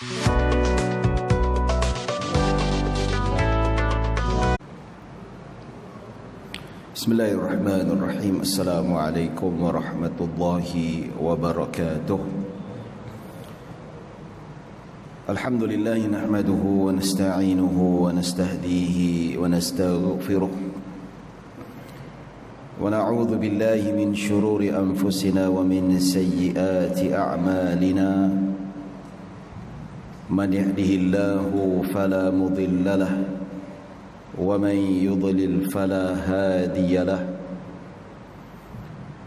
Bismillahirrahmanirrahim. Assalamualaikum warahmatullahi wabarakatuh. Alhamdulillah nahmaduhu wa nasta'inuhu wa nastahdihi wa nastaghfiruh wa na'udzu billahi min shururi anfusina wa min sayyiati a'malina. Man yahdihillahu fala mudilla lahu ومن يضلل فلا هادي له.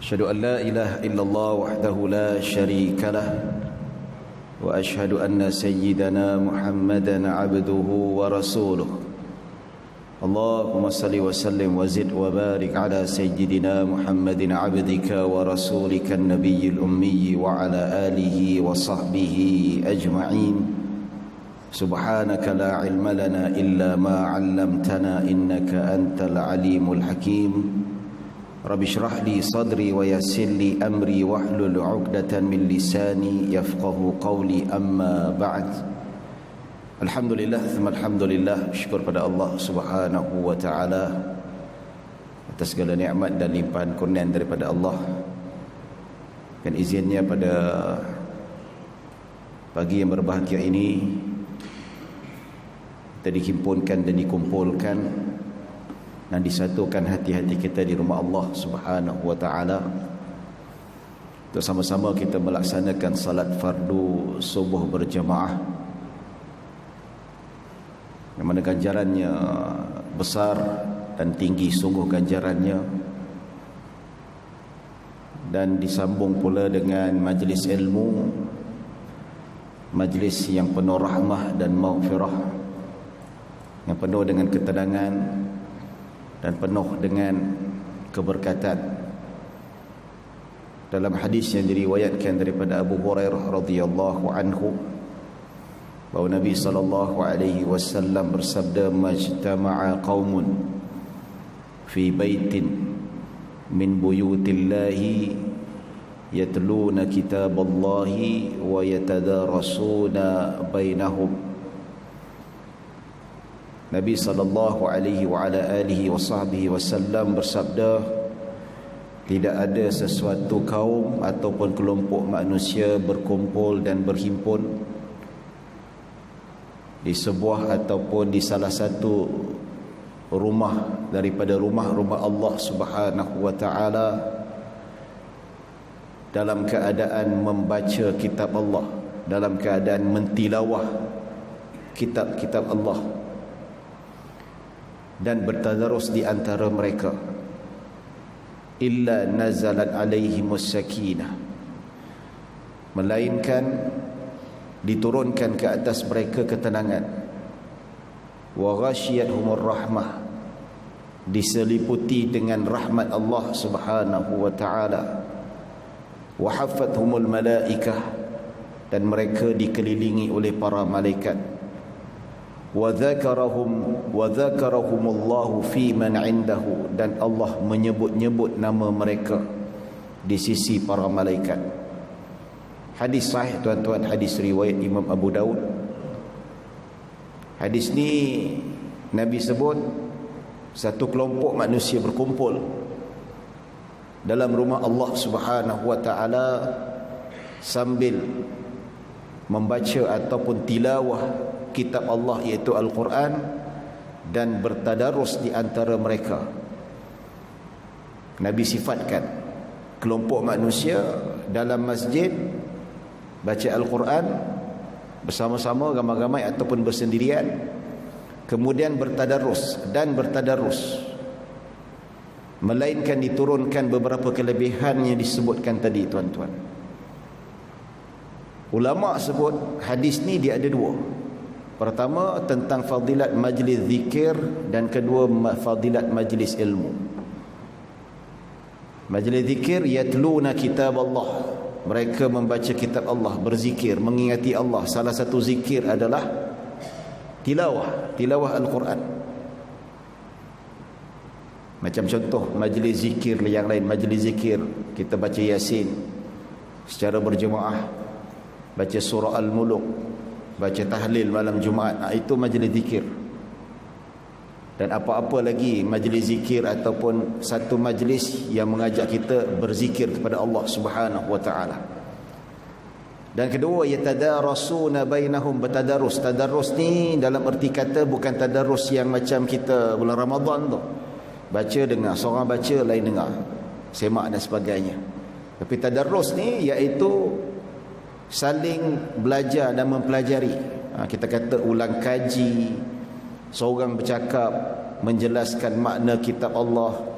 أشهد أن لا إله إلا الله وحده لا شريك له وأشهد أن سيدنا محمدا عبده ورسوله. اللهم صل وسلم وزد وبارك على سيدنا محمد عبدك ورسولك النبي الأمي وعلى آله وصحبه أجمعين. سبحانك لا علم لنا إلا ما علمتنا إنك أنت العليم الحكيم. رب اشرح لي صدري ويسر لي أمري واحلل عقدة من لساني يفقه قولي. أما بعد. Alhamdulillah, alhamdulillah, syukur pada Allah Subhanahu wa taala atas segala nikmat dan limpahan kurnian daripada Allah. Dan izinnya pada pagi yang berbahagia ini kita dihimpunkan dan dikumpulkan dan disatukan hati-hati kita di rumah Allah Subhanahu wa taala untuk sama-sama kita melaksanakan salat fardu subuh berjamaah, yang mana ganjarannya besar dan tinggi sungguh ganjarannya, dan disambung pula dengan majlis ilmu, majlis yang penuh rahmah dan maghfirah, yang penuh dengan ketenangan dan penuh dengan keberkatan. Dalam hadis yang diriwayatkan daripada Abu Hurairah radhiyallahu anhu, bahawa Nabi sallallahu alaihi wasallam bersabda, "Majtama'a qaumun fi baitin min buyutillahi yatluna kitaballahi wa yatadarasuna bainahum." Nabi sallallahu alaihi wa ala alihi wasallam bersabda, tidak ada sesuatu kaum ataupun kelompok manusia berkumpul dan berhimpun di sebuah ataupun di salah satu rumah daripada rumah-rumah Allah Subhanahu wa taala dalam keadaan membaca kitab Allah, dalam keadaan mentilawah kitab-kitab Allah, dan bertadarus di antara mereka, illa nazalat alaihimus sakinah, melainkan diturunkan ke atas mereka ketenangan, wa ghashiyatuhumur rahmah, diseliputi dengan rahmat Allah Subhanahu wa taala, wa haffathumul malaikah, dan mereka dikelilingi oleh para malaikat, wa dzakarahumullahu fi man indahu, dan Allah menyebut-nyebut nama mereka di sisi para malaikat. Hadis sahih tuan-tuan, hadis riwayat Imam Abu Daud. Hadis ni Nabi sebut satu kelompok manusia berkumpul dalam rumah Allah Subhanahu wa taala sambil membaca ataupun tilawah kitab Allah, iaitu Al-Quran, dan bertadarus di antara mereka. Nabi sifatkan kelompok manusia dalam masjid baca Al-Quran bersama-sama, ramai-ramai ataupun bersendirian, kemudian bertadarus, melainkan diturunkan beberapa kelebihan yang disebutkan tadi tuan-tuan. Ulama sebut hadis ni dia ada dua. Pertama tentang fadilat majlis zikir, dan kedua fadilat majlis ilmu. Majlis zikir, yatluna kitab Allah, mereka membaca kitab Allah, berzikir, mengingati Allah. Salah satu zikir adalah tilawah Al-Quran. Macam contoh majlis zikir yang lain, majlis zikir kita baca Yasin secara berjemaah, baca surah Al-Muluk, baca tahlil malam Jumaat, itu majlis zikir. Dan apa-apa lagi majlis zikir ataupun satu majlis yang mengajak kita berzikir kepada Allah Subhanahu wa taala. Dan kedua, yatadarasuna bainahum, bertadarus. Tadarus ni dalam erti kata bukan tadarus yang macam kita bulan Ramadan tu, baca dengar, seorang baca lain dengar, semak dan sebagainya. Tapi tadarus ni iaitu saling belajar dan mempelajari. Kita kata ulang kaji, seorang bercakap menjelaskan makna kitab Allah,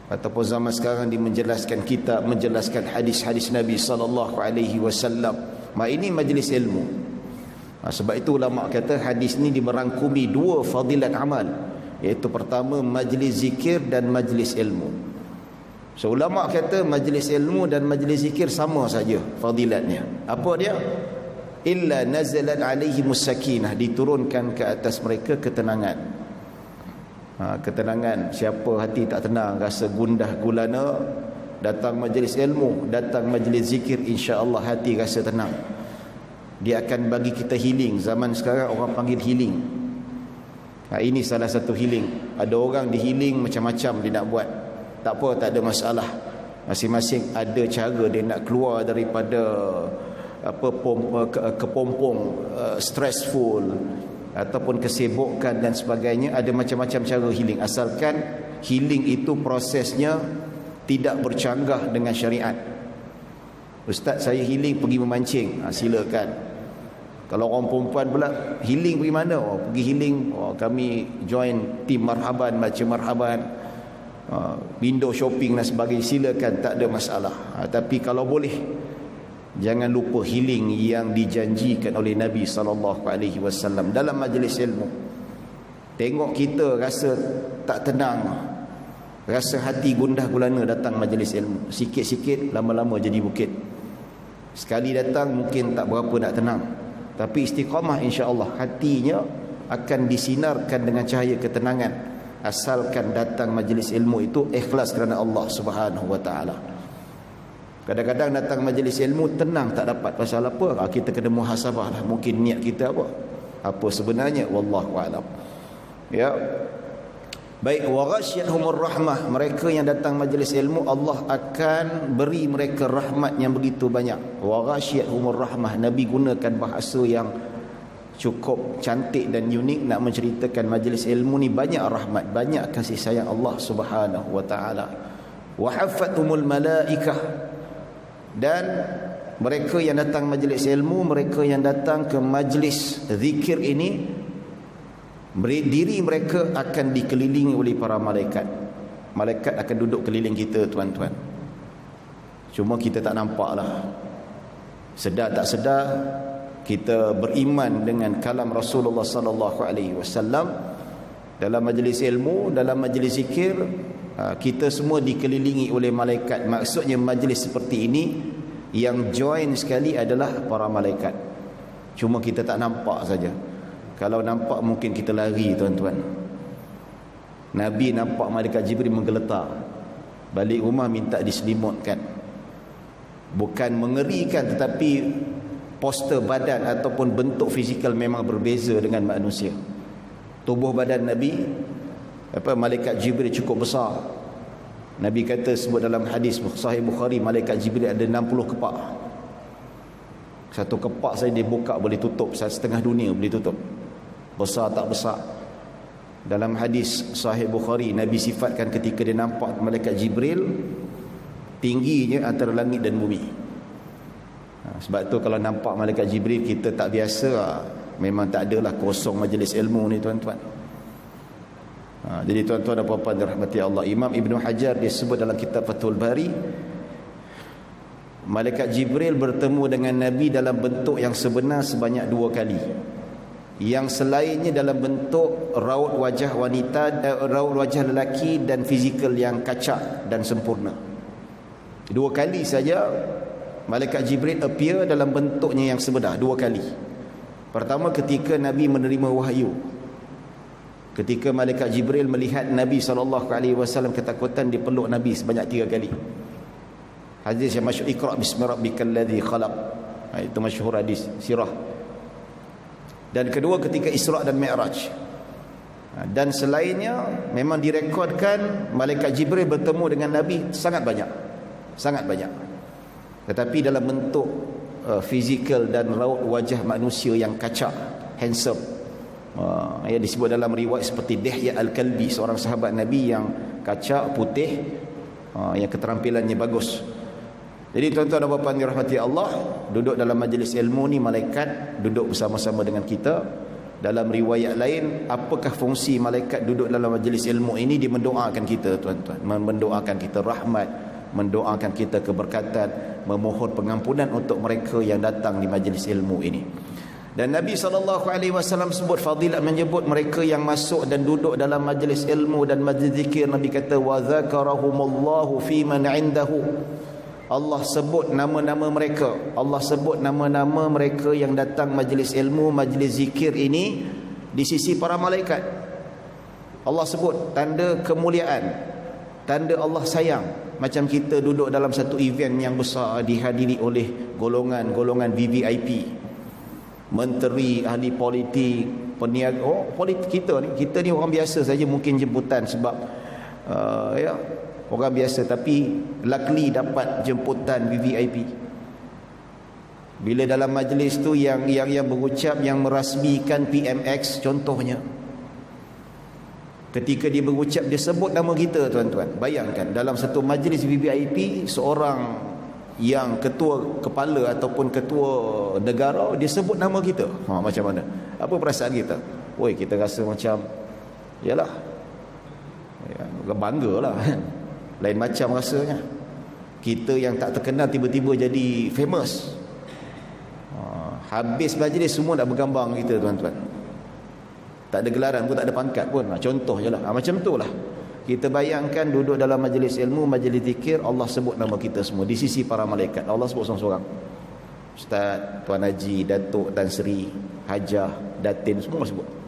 ataupun zaman sekarang dia menjelaskan kitab, menjelaskan hadis-hadis Nabi sallallahu alaihi wasallam. Ini majlis ilmu. Sebab itu ulama kata hadis ni merangkumi dua fadilat amal, iaitu pertama majlis zikir dan majlis ilmu. So ulama kata majlis ilmu dan majlis zikir sama saja fadilatnya. Apa dia? Illa nazalat alaihimus sakinah, diturunkan ke atas mereka ketenangan. Ketenangan. Siapa hati tak tenang, rasa gundah gulana, datang majlis ilmu, datang majlis zikir, insya-Allah hati rasa tenang. Dia akan bagi kita healing. Zaman sekarang orang panggil healing. Ini salah satu healing. Ada orang di healing macam-macam dia nak buat. Tak apa, tak ada masalah. Masing-masing ada cara dia nak keluar daripada kepompong stressful ataupun kesibukan dan sebagainya. Ada macam-macam cara healing, asalkan healing itu prosesnya tidak bercanggah dengan syariat. Ustaz, saya healing pergi memancing, silakan. Kalau orang perempuan pula healing pergi mana? Pergi healing, kami join tim marhaban, baca marhaban, window shopping dan sebagainya, silakan, tak ada masalah. Tapi kalau boleh, jangan lupa healing yang dijanjikan oleh Nabi SAW dalam majlis ilmu. Tengok kita rasa tak tenang, rasa hati gundah gulana, datang majlis ilmu. Sikit-sikit, lama-lama jadi bukit. Sekali datang mungkin tak berapa nak tenang, tapi istiqamah, insya-Allah hatinya akan disinarkan dengan cahaya ketenangan, asalkan datang majlis ilmu itu ikhlas kerana Allah Subhanahu wa taala. Kadang-kadang datang majlis ilmu tenang tak dapat, pasal apa? Kita kena muhasabah lah, mungkin niat kita apa sebenarnya, wallahu a'lam. Ya. Baik, wa ghasyiyahumur rahmah, mereka yang datang majlis ilmu Allah akan beri mereka rahmat yang begitu banyak. Wa ghasyiyahumur rahmah, Nabi gunakan bahasa yang cukup cantik dan unik nak menceritakan majlis ilmu ni banyak rahmat, banyak kasih sayang Allah Subhanahu wa taala. Wa haffathumul malaikah, dan mereka yang datang majlis ilmu, mereka yang datang ke majlis zikir ini, diri mereka akan dikelilingi oleh para malaikat. Malaikat akan duduk keliling kita, tuan-tuan. Cuma kita tak nampak lah. Sedar tak sedar, kita beriman dengan kalam Rasulullah sallallahu alaihi wasallam. Dalam majlis ilmu, dalam majlis zikir, kita semua dikelilingi oleh malaikat. Maksudnya majlis seperti ini yang join sekali adalah para malaikat. Cuma kita tak nampak saja. Kalau nampak mungkin kita lari, tuan-tuan. Nabi nampak malaikat Jibril menggeletar, balik rumah minta diselimutkan. Bukan mengerikan, tetapi poster badan ataupun bentuk fizikal memang berbeza dengan manusia. Tubuh badan Nabi, malaikat Jibril cukup besar. Nabi kata, sebut dalam hadis Sahih Bukhari, malaikat Jibril ada 60 kepak. Satu kepak saya dibuka boleh tutup, setengah dunia boleh tutup. Besar tak besar. Dalam hadis Sahih Bukhari, Nabi sifatkan ketika dia nampak malaikat Jibril, tingginya antara langit dan bumi. Sebab tu kalau nampak malaikat Jibril kita tak biasa, memang tak adalah kosong majlis ilmu ni, tuan-tuan. Jadi tuan-tuan dan puan-puan dirahmati Allah, Imam Ibn Hajar dia sebut dalam kitab Fathul Bari, malaikat Jibril bertemu dengan Nabi dalam bentuk yang sebenar sebanyak 2 kali. Yang selainnya dalam bentuk raut wajah wanita, raut wajah lelaki dan fizikal yang kacak dan sempurna. 2 kali saja malaikat Jibril appear dalam bentuknya yang sebenar, 2 kali. Pertama ketika Nabi menerima wahyu. Ketika malaikat Jibril melihat Nabi SAW ketakutan, dia peluk Nabi sebanyak 3 kali. Hadis yang masyhur, Iqra bismi rabbikal ladzi khalaq. Itu masyhur hadis sirah. Dan kedua ketika Isra' dan Mi'raj. Dan selainnya memang direkodkan malaikat Jibril bertemu dengan Nabi sangat banyak. Sangat banyak. Tetapi dalam bentuk fizikal dan raut wajah manusia yang kacak, handsome. Yang disebut dalam riwayat seperti Dihya Al-Kalbi, seorang sahabat Nabi yang kacak, putih, yang keterampilannya bagus. Jadi tuan-tuan dan puan dirahmati Allah, duduk dalam majlis ilmu ni malaikat duduk bersama-sama dengan kita. Dalam riwayat lain, apakah fungsi malaikat duduk dalam majlis ilmu ini? Dia mendoakan kita, tuan-tuan, mendoakan kita rahmat, mendoakan kita keberkatan, memohon pengampunan untuk mereka yang datang di majlis ilmu ini. Dan Nabi SAW sebut fadilat, menyebut mereka yang masuk dan duduk dalam majlis ilmu dan majlis zikir. Nabi kata wa zakarahumullahu fi man indahu. Allah sebut nama-nama mereka. Allah sebut nama-nama mereka yang datang majlis ilmu, majlis zikir ini di sisi para malaikat. Allah sebut tanda kemuliaan, tanda Allah sayang. Macam kita duduk dalam satu event yang besar dihadiri oleh golongan-golongan VVIP, menteri, ahli politik, peniaga. Politik kita ni orang biasa saja mungkin jemputan sebab orang biasa, tapi luckily dapat jemputan VVIP. Bila dalam majlis tu yang berucap, yang merasmikan PMX contohnya, ketika dia berucap dia sebut nama kita, tuan-tuan. Bayangkan dalam satu majlis VVIP, seorang yang ketua kepala ataupun ketua negara dia sebut nama kita. Macam mana? Apa perasaan kita? Oi, kita rasa macam yalah, banggalah. Lain macam rasanya. Kita yang tak terkenal tiba-tiba jadi famous. Habis majlis semua nak bergambar kita, tuan-tuan. Tak ada gelaran pun, tak ada pangkat pun. Contoh je lah. Macam tu lah. Kita bayangkan duduk dalam majlis ilmu, majlis zikir, Allah sebut nama kita semua di sisi para malaikat. Allah sebut seorang-seorang. Ustaz, Tuan Haji, Datuk, Tan Sri, Hajah, Datin, semua sebut.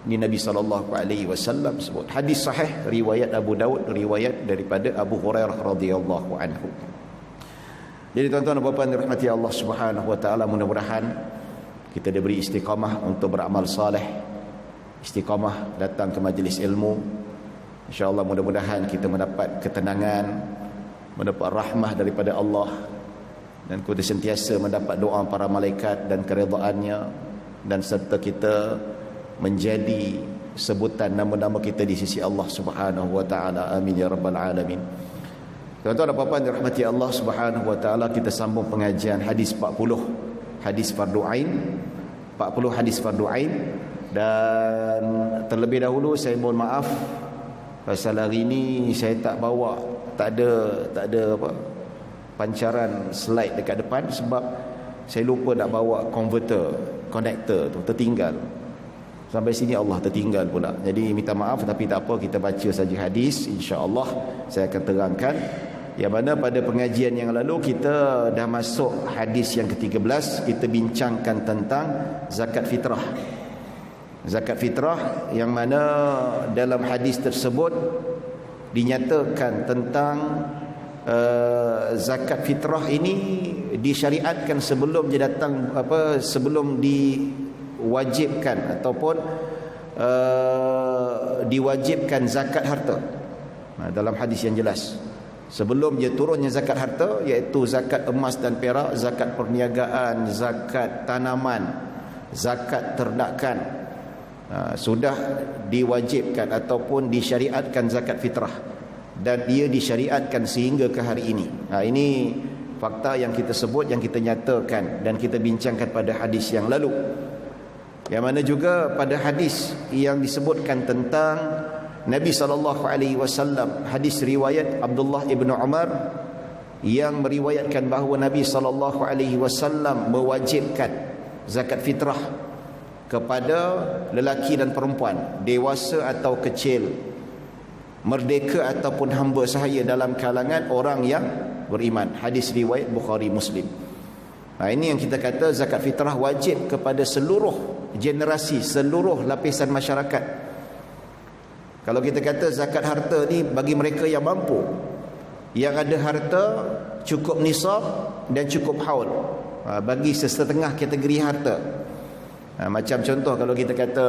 Ini Nabi SAW sebut. Hadis sahih riwayat Abu Daud, riwayat daripada Abu Hurairah radhiyallahu anhu. Jadi tuan-tuan dan puan-puan dirahmati Allah Subhanahu wa taala, mudah-mudahan kita diberi istiqamah untuk beramal saleh, istiqamah datang ke majlis ilmu. Insya-Allah mudah-mudahan kita mendapat ketenangan, mendapat rahmah daripada Allah, dan kita sentiasa mendapat doa para malaikat dan keridhaannya, dan serta kita menjadi sebutan nama-nama kita di sisi Allah Subhanahu wa taala. Amin ya rabbal alamin. Tuan-tuan dan puan-puan dirahmati Allah Subhanahu wa taala, kita sambung pengajian hadis 40, hadis fardu ain, 40 hadis fardu ain. Dan terlebih dahulu saya mohon maaf pasal hari ini saya tak bawa, tak ada apa pancaran slide dekat depan sebab saya lupa nak bawa connector tu, tertinggal. Sampai sini Allah tertinggal pula. Jadi minta maaf, tapi tak apa, kita baca saja hadis. InsyaAllah saya akan terangkan. Yang mana pada pengajian yang lalu kita dah masuk hadis yang ke-13. Kita bincangkan tentang zakat fitrah. Zakat fitrah yang mana dalam hadis tersebut dinyatakan tentang zakat fitrah ini disyariatkan sebelum dia datang, sebelum diwajibkan ataupun diwajibkan zakat harta. Dalam hadis yang jelas, sebelum dia turunnya zakat harta, iaitu zakat emas dan perak, zakat perniagaan, zakat tanaman, zakat ternakan, sudah diwajibkan ataupun disyariatkan zakat fitrah, dan ia disyariatkan sehingga ke hari ini. Ini fakta yang kita sebut, yang kita nyatakan dan kita bincangkan pada hadis yang lalu. Yang mana juga pada hadis yang disebutkan tentang Nabi SAW, hadis riwayat Abdullah ibn Umar yang meriwayatkan bahawa Nabi SAW mewajibkan zakat fitrah kepada lelaki dan perempuan, dewasa atau kecil, merdeka ataupun hamba sahaya dalam kalangan orang yang beriman. Hadis riwayat Bukhari Muslim. Ini yang kita kata zakat fitrah wajib kepada seluruh generasi, seluruh lapisan masyarakat. Kalau kita kata zakat harta ni bagi mereka yang mampu, yang ada harta cukup nisab dan cukup haul, bagi setengah kategori harta. Macam contoh kalau kita kata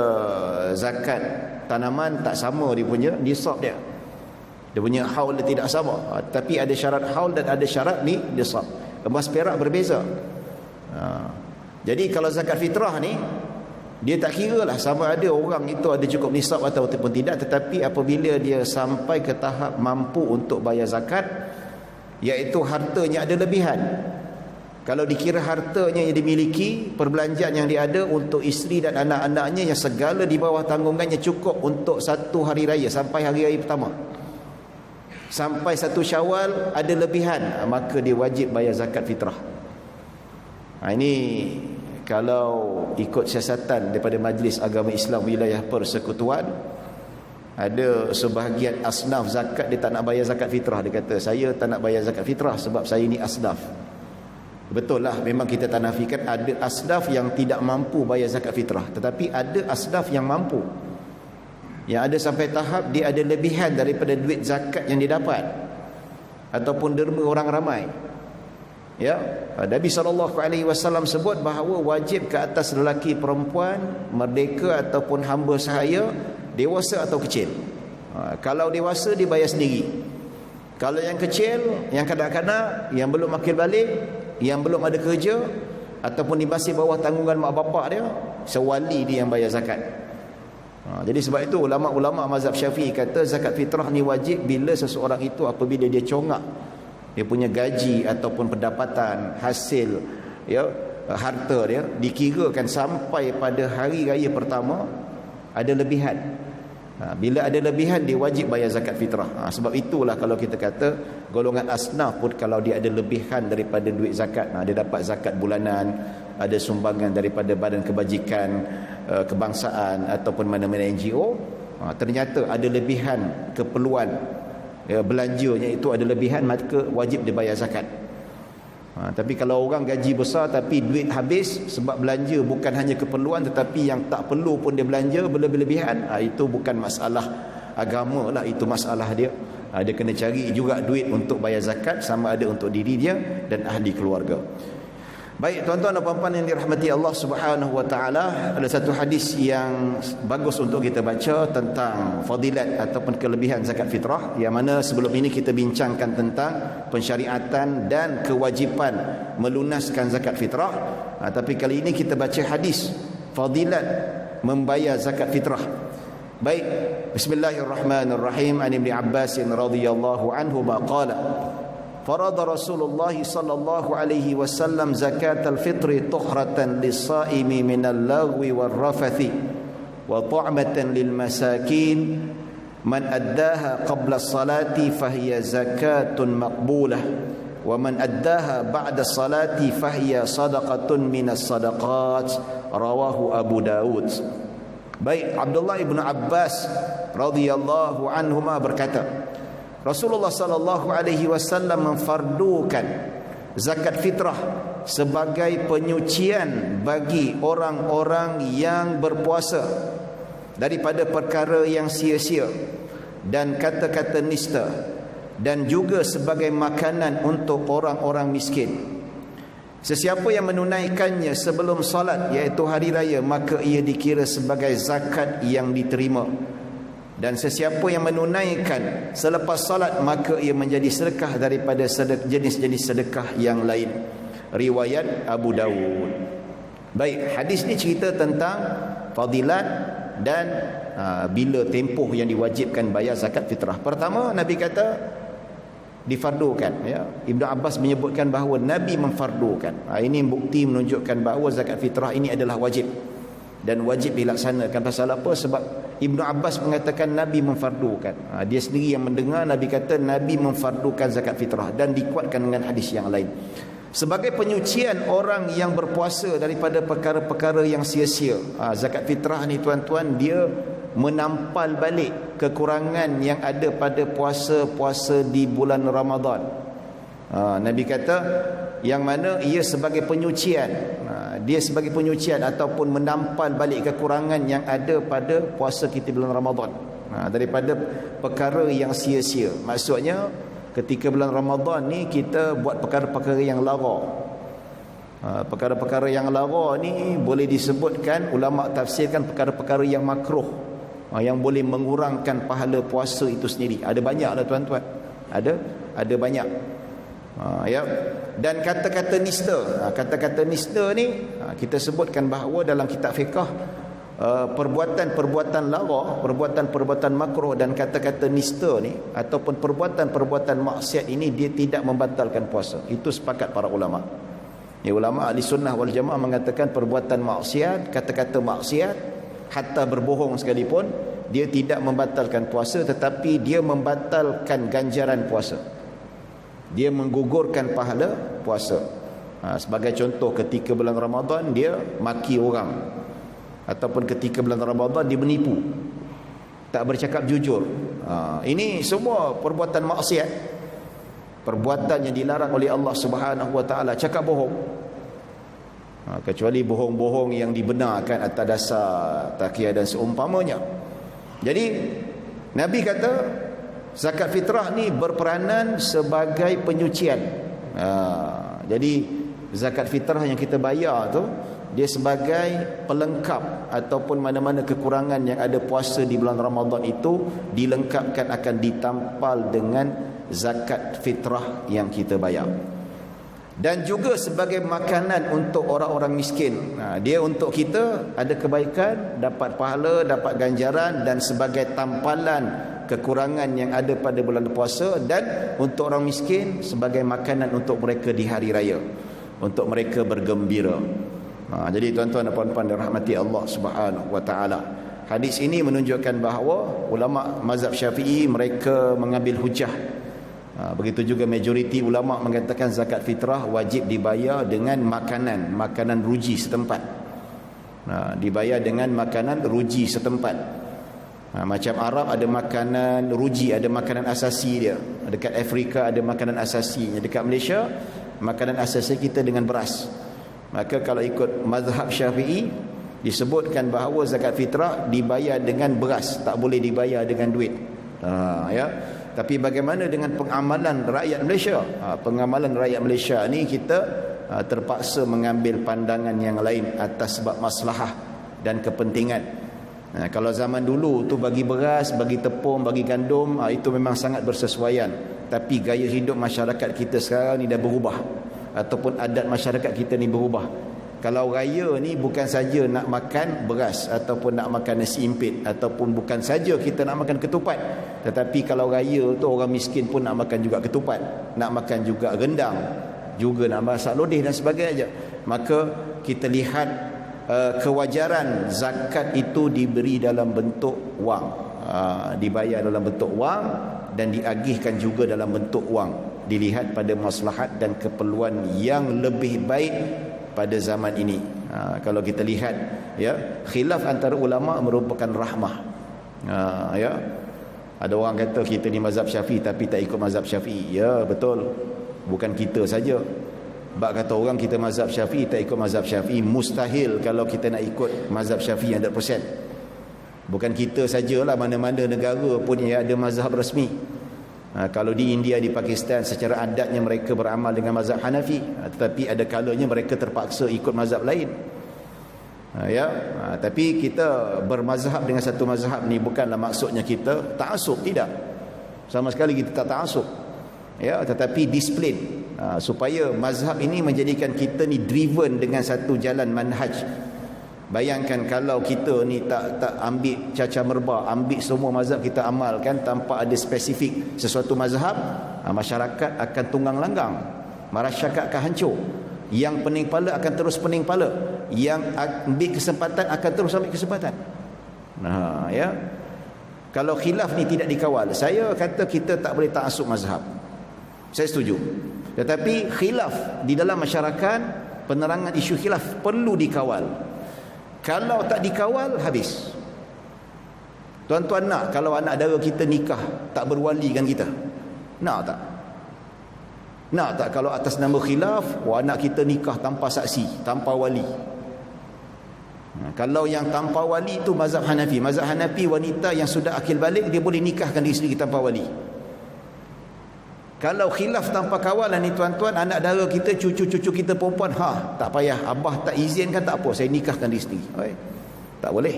zakat tanaman tak sama dia punya nisab dia. Dia punya haul dia tidak sama. Tapi ada syarat haul dan ada syarat ni nisab. Emas perak berbeza. Jadi kalau zakat fitrah ni, dia tak kira lah sama ada orang itu ada cukup nisab ataupun tidak, tetapi apabila dia sampai ke tahap mampu untuk bayar zakat, iaitu hartanya ada lebihan. Kalau dikira hartanya yang dimiliki, perbelanjaan yang dia ada untuk isteri dan anak-anaknya yang segala di bawah tanggungannya cukup untuk satu hari raya sampai hari raya pertama, sampai satu Syawal ada lebihan, maka dia wajib bayar zakat fitrah. Ini kalau ikut siasatan daripada Majlis Agama Islam Wilayah Persekutuan, ada sebahagian asnaf zakat dia tak nak bayar zakat fitrah. Dia kata saya tak nak bayar zakat fitrah sebab saya ni asnaf. Betul lah, memang kita tak nafikan ada asnaf yang tidak mampu bayar zakat fitrah, tetapi ada asnaf yang mampu, yang ada sampai tahap dia ada lebihan daripada duit zakat yang dia dapat ataupun derma orang ramai. Ya, Nabi SAW sebut bahawa wajib ke atas lelaki perempuan, merdeka ataupun hamba sahaya, dewasa atau kecil. Kalau dewasa dia bayar sendiri. Kalau yang kecil, yang kanak-kanak, yang belum akil balik, yang belum ada kerja ataupun dia masih bawah tanggungan mak bapak dia, sewali dia yang bayar zakat. Jadi sebab itu ulama-ulama mazhab Syafi'i kata zakat fitrah ni wajib bila seseorang itu apabila dia congak dia punya gaji ataupun pendapatan, hasil, ya, harta dia dikirakan sampai pada hari raya pertama ada lebihan. Bila ada lebihan dia wajib bayar zakat fitrah. Sebab itulah kalau kita kata golongan asnaf pun kalau dia ada lebihan daripada duit zakat, dia dapat zakat bulanan, ada sumbangan daripada badan kebajikan kebangsaan ataupun mana-mana NGO, ternyata ada lebihan keperluan, ya, belanjanya itu ada lebihan, maka wajib dia bayar zakat. Tapi kalau orang gaji besar tapi duit habis sebab belanja bukan hanya keperluan tetapi yang tak perlu pun dia belanja berlebih-lebihan, itu bukan masalah agama lah, itu masalah dia. Dia kena cari juga duit untuk bayar zakat, sama ada untuk diri dia dan ahli keluarga. Baik tuan-tuan dan puan-puan yang dirahmati Allah Subhanahu wa taala, ada satu hadis yang bagus untuk kita baca tentang fadilat ataupun kelebihan zakat fitrah, yang mana sebelum ini kita bincangkan tentang pensyariatan dan kewajipan melunaskan zakat fitrah. Tapi kali ini kita baca hadis fadilat membayar zakat fitrah. Baik, bismillahirrahmanirrahim. An Ibn Abbas radhiyallahu anhu qala فرض رسول الله صلى الله عليه وسلم زكاة الفطر طهرة للصائم من اللغو والرفث وطعمة للمساكين من أداها قبل الصلاة فهي زكاة مقبولة ومن أداها بعد الصلاة فهي صدقة من الصدقات رواه أبو داود. Baik, Abdullah ibn Abbas radhiyallahu anhuma berkata, Rasulullah sallallahu alaihi wasallam memfardukan zakat fitrah sebagai penyucian bagi orang-orang yang berpuasa daripada perkara yang sia-sia dan kata-kata nista, dan juga sebagai makanan untuk orang-orang miskin. Sesiapa yang menunaikannya sebelum salat, iaitu hari raya, maka ia dikira sebagai zakat yang diterima. Dan sesiapa yang menunaikan selepas salat, maka ia menjadi sedekah daripada jenis-jenis sedekah yang lain. Riwayat Abu Dawud. Baik, hadis ni cerita tentang fadilat dan bila tempoh yang diwajibkan bayar zakat fitrah. Pertama, Nabi kata difardukan, ya. Ibnu Abbas menyebutkan bahawa Nabi memfardukan. Ini bukti menunjukkan bahawa zakat fitrah ini adalah wajib dan wajib dilaksanakan. Pasal apa? Sebab Ibnu Abbas mengatakan Nabi memfardukan. Dia sendiri yang mendengar Nabi kata Nabi memfardukan zakat fitrah, dan dikuatkan dengan hadis yang lain sebagai penyucian orang yang berpuasa daripada perkara-perkara yang sia-sia. Zakat fitrah ni tuan-tuan, dia menampal balik kekurangan yang ada pada puasa-puasa di bulan Ramadan. Nabi kata yang mana ia sebagai penyucian, dia sebagai penyucian ataupun menampal balik kekurangan yang ada pada puasa kita bulan Ramadan, daripada perkara yang sia-sia. Maksudnya ketika bulan Ramadan ni kita buat perkara-perkara yang lara, Perkara-perkara yang lara ni boleh disebutkan, ulama tafsirkan perkara-perkara yang makruh, yang boleh mengurangkan pahala puasa itu sendiri. Ada banyak lah tuan-tuan, ada banyak. Ya. Dan kata-kata nista, kata-kata nista ni kita sebutkan bahawa dalam kitab fiqh, perbuatan-perbuatan lara, perbuatan-perbuatan makruh dan kata-kata nista ni ataupun perbuatan-perbuatan maksiat ini, dia tidak membatalkan puasa. Itu sepakat para ulama. Ya, ulama ahli sunnah wal jamaah mengatakan perbuatan maksiat, kata-kata maksiat, hatta berbohong sekalipun, dia tidak membatalkan puasa, tetapi dia membatalkan ganjaran puasa. Dia menggugurkan pahala puasa. Sebagai contoh, ketika bulan Ramadan dia maki orang, ataupun ketika bulan Ramadan dia menipu, tak bercakap jujur. Ini semua perbuatan maksiat, perbuatan yang dilarang oleh Allah Subhanahu wa taala. Cakap bohong, kecuali bohong-bohong yang dibenarkan atas dasar taqiyah dan seumpamanya. Jadi Nabi kata zakat fitrah ni berperanan sebagai penyucian. Jadi zakat fitrah yang kita bayar tu, dia sebagai pelengkap ataupun mana-mana kekurangan yang ada puasa di bulan Ramadan itu dilengkapkan, akan ditampal dengan zakat fitrah yang kita bayar. Dan juga sebagai makanan untuk orang-orang miskin. Dia untuk kita ada kebaikan, dapat pahala, dapat ganjaran, dan sebagai tampalan kekurangan yang ada pada bulan puasa, dan untuk orang miskin sebagai makanan untuk mereka di hari raya, untuk mereka bergembira. Jadi tuan-tuan dan puan-puan dirahmati Allah Subhanahu wa taala, hadis ini menunjukkan bahawa ulama mazhab Syafi'i mereka mengambil hujah. Begitu juga majoriti ulama mengatakan zakat fitrah wajib dibayar dengan makanan ruji setempat. Dibayar dengan makanan ruji setempat. Macam Arab ada makanan ruji, ada makanan asasi dia. Dekat Afrika ada makanan asasinya. Dekat Malaysia makanan asasi kita dengan beras. Maka kalau ikut mazhab Syafi'i, disebutkan bahawa zakat fitrah dibayar dengan beras, tak boleh dibayar dengan duit. Ya. Tapi bagaimana dengan pengamalan rakyat Malaysia? Pengamalan rakyat Malaysia ni kita terpaksa mengambil pandangan yang lain atas sebab maslahah dan kepentingan. Kalau zaman dulu tu bagi beras, bagi tepung, bagi gandum, itu memang sangat bersesuaian. Tapi gaya hidup masyarakat kita sekarang ni dah berubah, ataupun adat masyarakat kita ni berubah. Kalau raya ni bukan saja nak makan beras ataupun nak makan nasi impit, ataupun bukan saja kita nak makan ketupat, tetapi kalau raya tu orang miskin pun nak makan juga ketupat, nak makan juga rendang, juga nak masak lodeh dan sebagainya. Maka kita lihat kewajaran zakat itu diberi dalam bentuk wang, dibayar dalam bentuk wang dan diagihkan juga dalam bentuk wang. Dilihat pada maslahat dan keperluan yang lebih baik pada zaman ini. Kalau kita lihat, ya, khilaf antara ulama merupakan rahmah. Ya, ada orang kata kita ni mazhab Syafi'i tapi tak ikut mazhab Syafi'i. Ya, betul. Bukan kita saja. Bak kata orang kita mazhab Syafi'i tak ikut mazhab Syafi'i, mustahil kalau kita nak ikut mazhab Syafi'i 100%. Bukan kita sajalah, mana-mana negara pun yang ada mazhab rasmi. Kalau di India, di Pakistan, secara adatnya mereka beramal dengan mazhab Hanafi, tetapi ada kalanya mereka terpaksa ikut mazhab lain. Tapi kita bermazhab dengan satu mazhab ni bukanlah maksudnya kita ta'assub, tidak. Sama sekali kita tak ta'assub. Ya, tetapi disiplin, supaya mazhab ini menjadikan kita ni driven dengan satu jalan manhaj. Bayangkan kalau kita ni tak ambil caca merba, ambil semua mazhab kita amalkan tanpa ada spesifik sesuatu mazhab, masyarakat akan tunggang langgang, masyarakat akan hancur. Yang pening pala akan terus pening pala, yang ambil kesempatan akan terus ambil kesempatan. Ya. Kalau khilaf ni tidak dikawal, saya kata kita tak boleh ta'assub mazhab, saya setuju. Tetapi khilaf di dalam masyarakat, penerangan isu khilaf perlu dikawal. Kalau tak dikawal, habis. Tuan-tuan nak kalau anak dara kita nikah tak berwalikan kita? Nak tak? Nak tak kalau atas nama khilaf, anak kita nikah tanpa saksi, tanpa wali? Kalau yang tanpa wali itu mazhab Hanafi. Mazhab Hanafi, wanita yang sudah akil balik dia boleh nikahkan diri sendiri tanpa wali. Kalau khilaf tanpa kawalan ni tuan-tuan, anak dara kita, cucu-cucu kita perempuan, tak payah, abah tak izinkan tak apa, saya nikahkan dia sendiri. Tak boleh.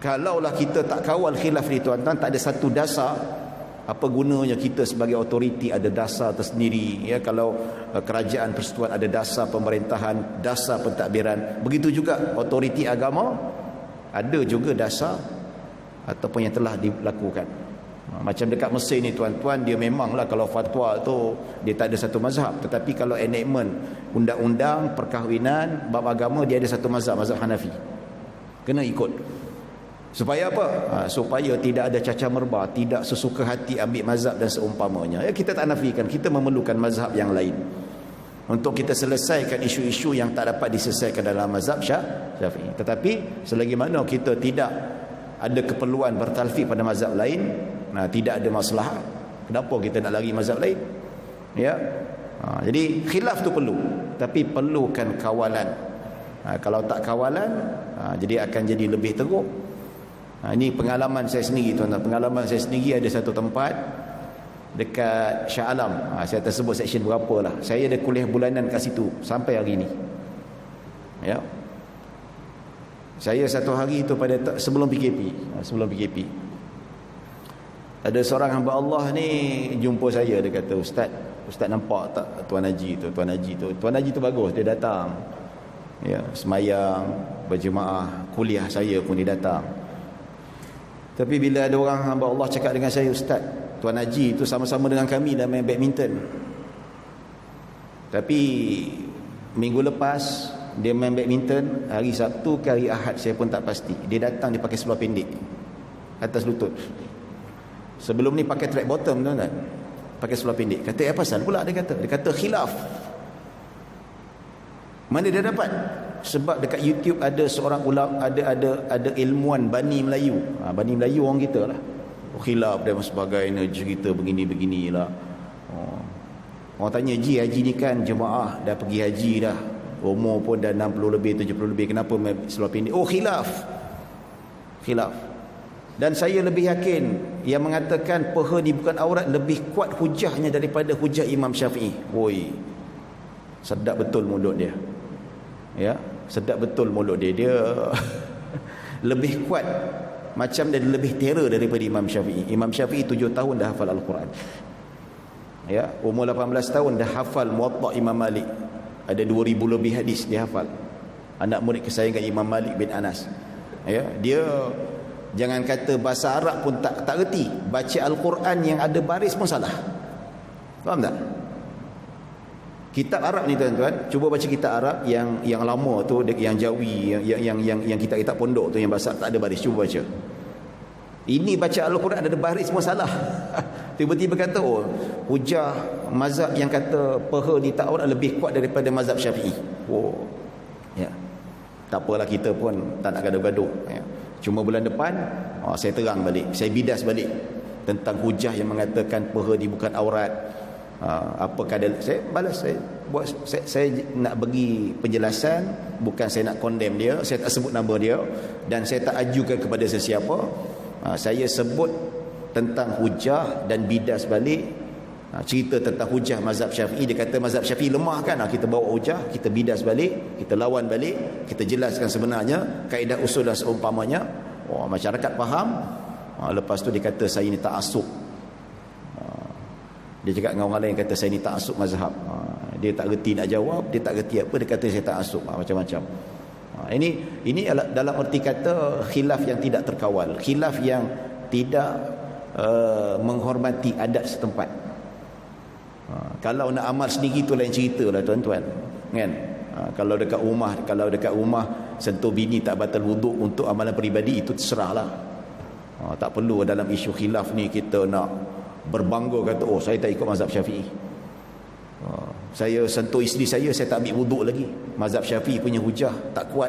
Kalaulah kita tak kawal khilaf ni tuan-tuan, tak ada satu dasar, apa gunanya kita sebagai autoriti ada dasar tersendiri, ya? Kalau kerajaan persekutuan ada dasar pemerintahan, dasar pentadbiran, begitu juga autoriti agama ada juga dasar ataupun yang telah dilakukan. Macam dekat Mesir ni tuan-tuan, dia memanglah kalau fatwa tu dia tak ada satu mazhab, tetapi kalau enactment undang-undang perkahwinan bab agama dia ada satu mazhab, mazhab Hanafi. Kena ikut. Supaya apa? Supaya tidak ada cacah merbah, tidak sesuka hati ambil mazhab dan seumpamanya. Ya, kita tak nafikan, kita memerlukan mazhab yang lain untuk kita selesaikan isu-isu yang tak dapat diselesaikan dalam mazhab Syafi'i. Tetapi selagi mana kita tidak ada keperluan bertalfiq pada mazhab lain, tidak ada masalah, kenapa kita nak lari mazhab lain? Ya. Jadi khilaf tu perlu, tapi perlukan kawalan. Kalau tak kawalan, jadi akan jadi lebih teruk. Ini pengalaman saya sendiri tuan-tuan. Pengalaman saya sendiri, ada satu tempat dekat Shah Alam. Saya tak sebut seksyen berapa lah. Saya ada kuliah bulanan kat situ sampai hari ni. Ya. Saya satu hari itu pada sebelum PKP. Ada seorang hamba Allah ni jumpa saya, dia kata, Ustaz nampak tak Tuan Haji tu? Tuan Haji tu bagus, dia datang. Ya, semayang, berjemaah, kuliah saya pun dia datang. Tapi bila ada orang hamba Allah cakap dengan saya, Ustaz, Tuan Haji itu sama-sama dengan kami dah main badminton. Tapi minggu lepas dia main badminton, hari Sabtu ke hari Ahad saya pun tak pasti. Dia datang dia pakai seluar pendek atas lutut. Sebelum ni pakai track bottom tuan-tuan. Pakai seluar pendek. Kata apa pasal pula dia kata khilaf. Mana dia dapat? Sebab dekat YouTube ada seorang ulama, ada ilmuwan Bani Melayu. Bani Melayu orang kita lah. Khilaf dan sebagainya, cerita begini-beginilah. Orang tanya, haji ni kan jemaah dah pergi haji dah. Umur pun dah 60 lebih, 70 lebih. Kenapa seluar pendek? Khilaf. Dan saya lebih yakin yang mengatakan peha ni bukan aurat lebih kuat hujahnya daripada hujah Imam Syafi'i. Sedap betul mulut dia. Ya, sedap betul mulut dia. Dia lebih kuat, macam dia lebih terror daripada Imam Syafi'i. Imam Syafi'i 7 tahun dah hafal Al-Quran. Ya, umur 18 tahun dah hafal Muwatta Imam Malik. Ada 2000 lebih hadis dia hafal. Anak murid kesayangan Imam Malik bin Anas. Ya, dia jangan kata bahasa Arab pun tak reti. Baca Al-Quran yang ada baris pun salah. Faham tak? Kitab Arab ni tuan-tuan, cuba baca kitab Arab yang lama tu, yang Jawi, yang kitab-kitab pondok tu yang bahasa tak ada baris, cuba baca. Ini baca Al-Quran ada baris pun salah. Tiba-tiba kata, hujah mazhab yang kata peha ni tak aurat lebih kuat daripada mazhab Syafi'i. Ya. Tak apalah, kita pun tak nak gaduh-gaduh. Ya. Cuma bulan depan saya terang balik, saya bidas balik tentang hujah yang mengatakan peha ni bukan aurat. Apa kadar saya balas, saya nak bagi penjelasan, bukan saya nak condemn dia, saya tak sebut nama dia dan saya tak ajukan kepada sesiapa. Saya sebut tentang hujah dan bidas balik, cerita tentang hujah mazhab Syafi'i. Dia kata mazhab Syafi'i lemah kan, kita bawa hujah, kita bidas balik, kita lawan balik, kita jelaskan sebenarnya kaedah usul dan seumpamanya. Masyarakat faham. Lepas tu dia kata saya ni ta'assub. Dia cakap dengan orang lain, kata saya ni ta'assub mazhab. Dia tak reti nak jawab, dia tak reti apa, dia kata saya ta'assub. Macam-macam. Ini dalam erti kata khilaf yang tidak terkawal, khilaf yang tidak menghormati adat setempat. Kalau nak amal sendiri tu lain cerita lah tuan-tuan, kan? Kalau dekat rumah sentuh bini tak batal wuduk untuk amalan peribadi, itu terserahlah. Tak perlu dalam isu khilaf ni kita nak berbangga kata saya tak ikut mazhab Syafi'i. Saya sentuh isteri saya tak ambil wuduk lagi. Mazhab Syafi'i punya hujah tak kuat.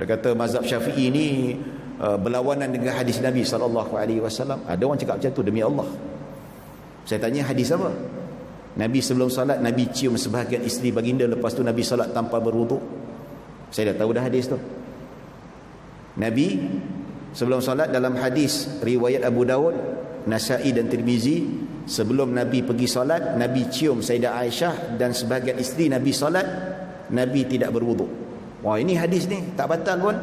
Dia kata mazhab Syafi'i ni berlawanan dengan hadis Nabi SAW. Ada orang cakap macam tu, demi Allah. Saya tanya hadis apa? Nabi sebelum salat, Nabi cium sebahagian isteri baginda, lepas tu Nabi salat tanpa berwuduk. Saya dah tahu dah hadis tu. Nabi sebelum salat, dalam hadis riwayat Abu Dawud, Nasa'i dan Tirmizi, sebelum Nabi pergi solat, Nabi cium Sayyidah Aisyah dan sebahagian isteri Nabi solat, Nabi tidak berwuduk. Wah, ini hadis ni tak batal pun.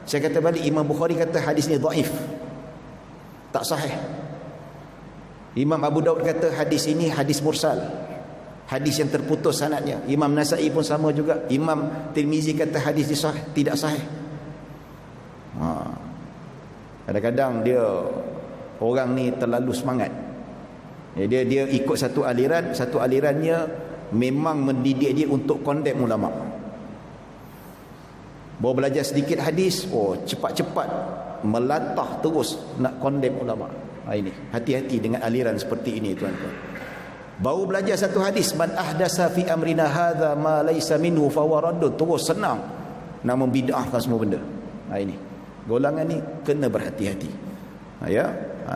Saya kata balik, Imam Bukhari kata hadis ni dhaif, tak sahih. Imam Abu Daud kata hadis ini hadis mursal, hadis yang terputus sanadnya. Imam Nasa'i pun sama juga. Imam Tirmizi kata hadis ini sahih, tidak sahih. Kadang-kadang dia orang ni terlalu semangat. Dia ikut satu alirannya memang mendidik dia untuk condemn ulama. Baru belajar sedikit hadis, cepat-cepat melatah terus nak condemn ulama. Ini hati-hati dengan aliran seperti ini, tuan-tuan. Baru belajar satu hadis, man ahdasa fi amrina hadza ma laysa minhu fa huwa raddun, terus senang nak membid'ahkan semua benda. Ini golongan ni kena berhati-hati.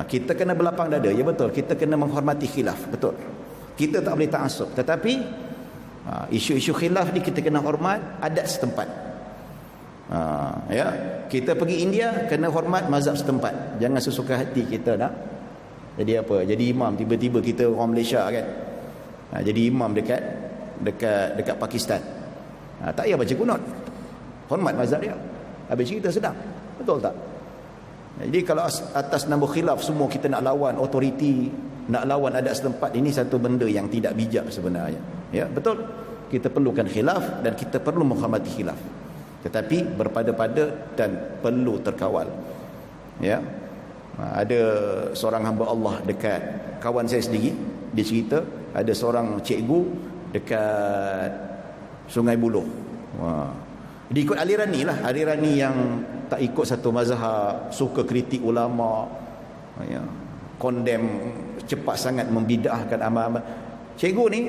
Kita kena berlapang dada, ya betul, kita kena menghormati khilaf, betul, kita tak boleh ta'assub, tetapi isu-isu khilaf ni kita kena hormat adat setempat. Kita pergi India kena hormat mazhab setempat, jangan sesuka hati kita nak jadi apa, jadi imam. Tiba-tiba kita orang Malaysia kan, jadi imam dekat Pakistan, tak payah baca kunut, hormat mazhab dia, habis cerita sedang, betul tak? Jadi kalau atas nama khilaf semua kita nak lawan otoriti, nak lawan adat setempat, ini satu benda yang tidak bijak sebenarnya. Ya, betul, kita perlukan khilaf dan kita perlu menghormati khilaf, tetapi berpada-pada dan perlu terkawal. Ya, ada seorang hamba Allah dekat kawan saya sendiri, dia cerita ada seorang cikgu dekat Sungai Buloh. Dia ikut aliran ni lah, aliran ni yang tak ikut satu mazhab, suka kritik ulama, condemn, cepat sangat membid'ahkan amal-amal. Cikgu ni,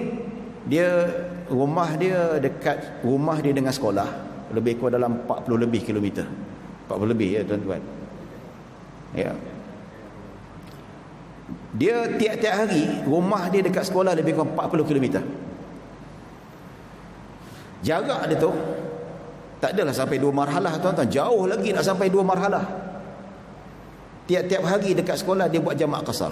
rumah dia dekat rumah dia dengan sekolah lebih kurang dalam 40 lebih kilometer. 40 lebih ya tuan-tuan. Ya. Dia tiap-tiap hari rumah dia dekat sekolah lebih kurang 40 kilometer. Jarak dia tu tak adalah sampai 2 marhalah tuan-tuan, jauh lagi nak sampai 2 marhalah. Tiap-tiap hari dekat sekolah dia buat jamak qasar.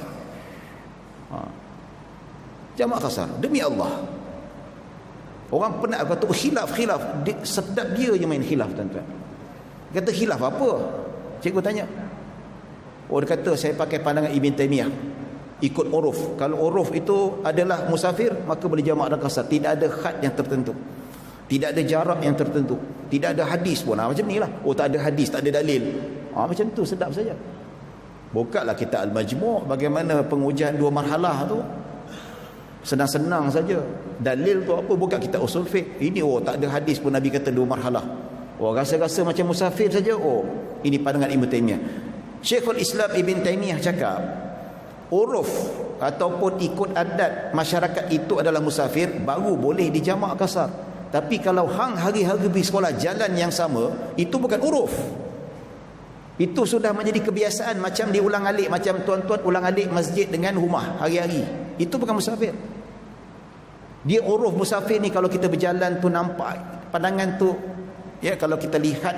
Jamak qasar demi Allah. Orang penat kata khilaf, sedap dia je main khilaf tuan-tuan. Kata khilaf apa? Cikgu tanya. Dia kata saya pakai pandangan Ibn Taymiyah, ikut uruf. Kalau uruf itu adalah musafir, maka boleh jamak dan qasar, tidak ada had yang tertentu, tidak ada jarak yang tertentu, tidak ada hadis pun. Macam ni lah. Tak ada hadis, tak ada dalil. Macam tu, sedap saja. Bukalah kita Al-Majmu', bagaimana pengujian 2 marhalah tu, senang-senang saja. Dalil tu apa? Buka kita usul fiqh. Ini tak ada hadis pun Nabi kata 2 marhalah. Rasa-rasa macam musafir saja. Ini pandangan Ibn Taymiyah. Syekhul Islam Ibn Taymiyah cakap, uruf ataupun ikut adat masyarakat itu adalah musafir, baru boleh dijamak qasar. Tapi kalau hang hari-hari pergi sekolah jalan yang sama, itu bukan uruf. Itu sudah menjadi kebiasaan, macam diulang-alik, macam tuan-tuan ulang-alik masjid dengan rumah hari-hari. Itu bukan musafir. Dia uruf musafir ni kalau kita berjalan tu nampak pandangan tu, ya, kalau kita lihat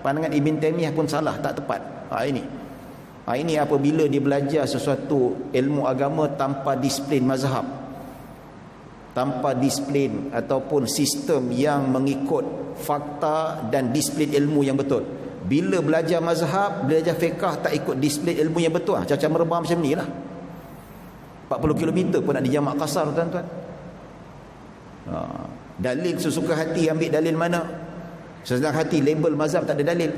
pandangan Ibn Taymiyah pun salah, tak tepat. Ini apabila dia belajar sesuatu ilmu agama tanpa disiplin mazhab, tanpa disiplin ataupun sistem yang mengikut fakta dan disiplin ilmu yang betul. Bila belajar mazhab, belajar fiqh tak ikut disiplin ilmu yang betul, macam merebah macam ni lah. 40 km pun nak dijamak qasar tuan-tuan. Dalil sesuka hati, ambil dalil mana. Sesenang hati label mazhab, tak ada dalil.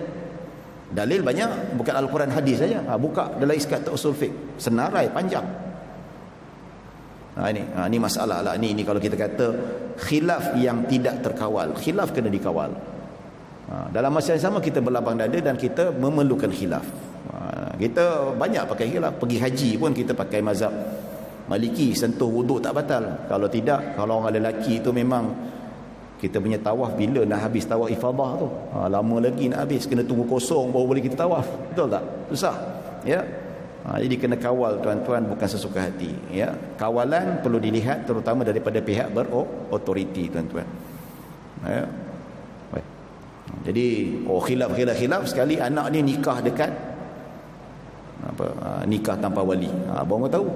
Dalil banyak, bukan Al-Quran, hadis saja. Buka dalam iskat usul fiqh, senarai panjang. Ini masalah lah. Ini kalau kita kata khilaf yang tidak terkawal, khilaf kena dikawal. Dalam masa yang sama kita berlapang dada dan kita memerlukan khilaf. Kita banyak pakai khilaf. Pergi haji pun kita pakai mazhab Maliki, sentuh wuduk tak batal. Kalau tidak, kalau orang lelaki itu memang kita punya tawaf bila nak habis tawaf ifadah tu, lama lagi nak habis, kena tunggu kosong baru boleh kita tawaf. Betul tak? Susah. Ya. Jadi kena kawal tuan-tuan, bukan sesuka hati. Ya. Kawalan perlu dilihat terutama daripada pihak berotoriti tuan-tuan. Ya. Jadi khilaf sekali anak ni nikah dekat nikah tanpa wali. Baru tahu.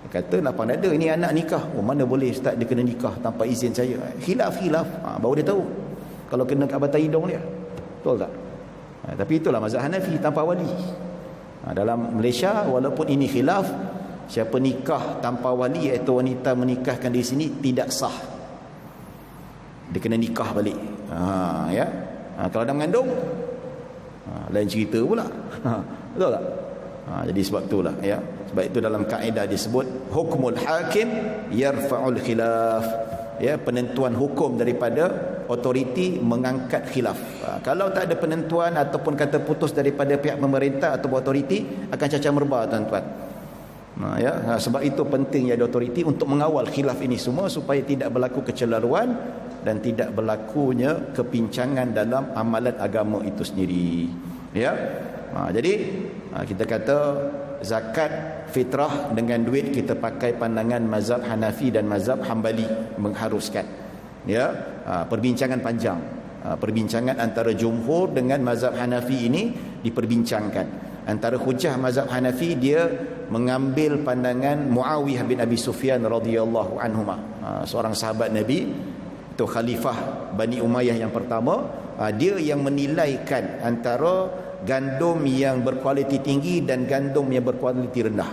Kata lapang dada, ini anak nikah. Mana boleh ustaz dia kena nikah tanpa izin saya? Khilaf. Baru dia tahu. Kalau kena kat batang hidung dia. Betul tak? Tapi itulah mazhab Hanafi, tanpa wali. Dalam Malaysia, walaupun ini khilaf, siapa nikah tanpa wali, iaitu wanita menikahkan di sini, tidak sah. Dia kena nikah balik. Ya. Kalau dah mengandung, lain cerita pula. Betul tak? Jadi sebab itulah, ya. Sebab itu dalam kaedah disebut hukmul hakim yarfa'ul khilaf. Ya, penentuan hukum daripada otoriti mengangkat khilaf. Kalau tak ada penentuan ataupun kata putus daripada pihak pemerintah atau otoriti, akan cacah merbah, tuan-tuan. Ya, sebab itu penting ada otoriti untuk mengawal khilaf ini semua supaya tidak berlaku kecelaruan dan tidak berlakunya kepincangan dalam amalan agama itu sendiri. Ya. Jadi kita kata zakat fitrah dengan duit kita pakai pandangan mazhab Hanafi dan mazhab Hambali mengharuskan. Ya, perbincangan panjang. Perbincangan antara jumhur dengan mazhab Hanafi ini diperbincangkan. Antara hujah mazhab Hanafi, dia mengambil pandangan Muawiyah bin Abi Sufyan radhiyallahu anhuma, seorang sahabat Nabi, itu khalifah Bani Umayyah yang pertama. Dia yang menilaikan antara gandum yang berkualiti tinggi dan gandum yang berkualiti rendah.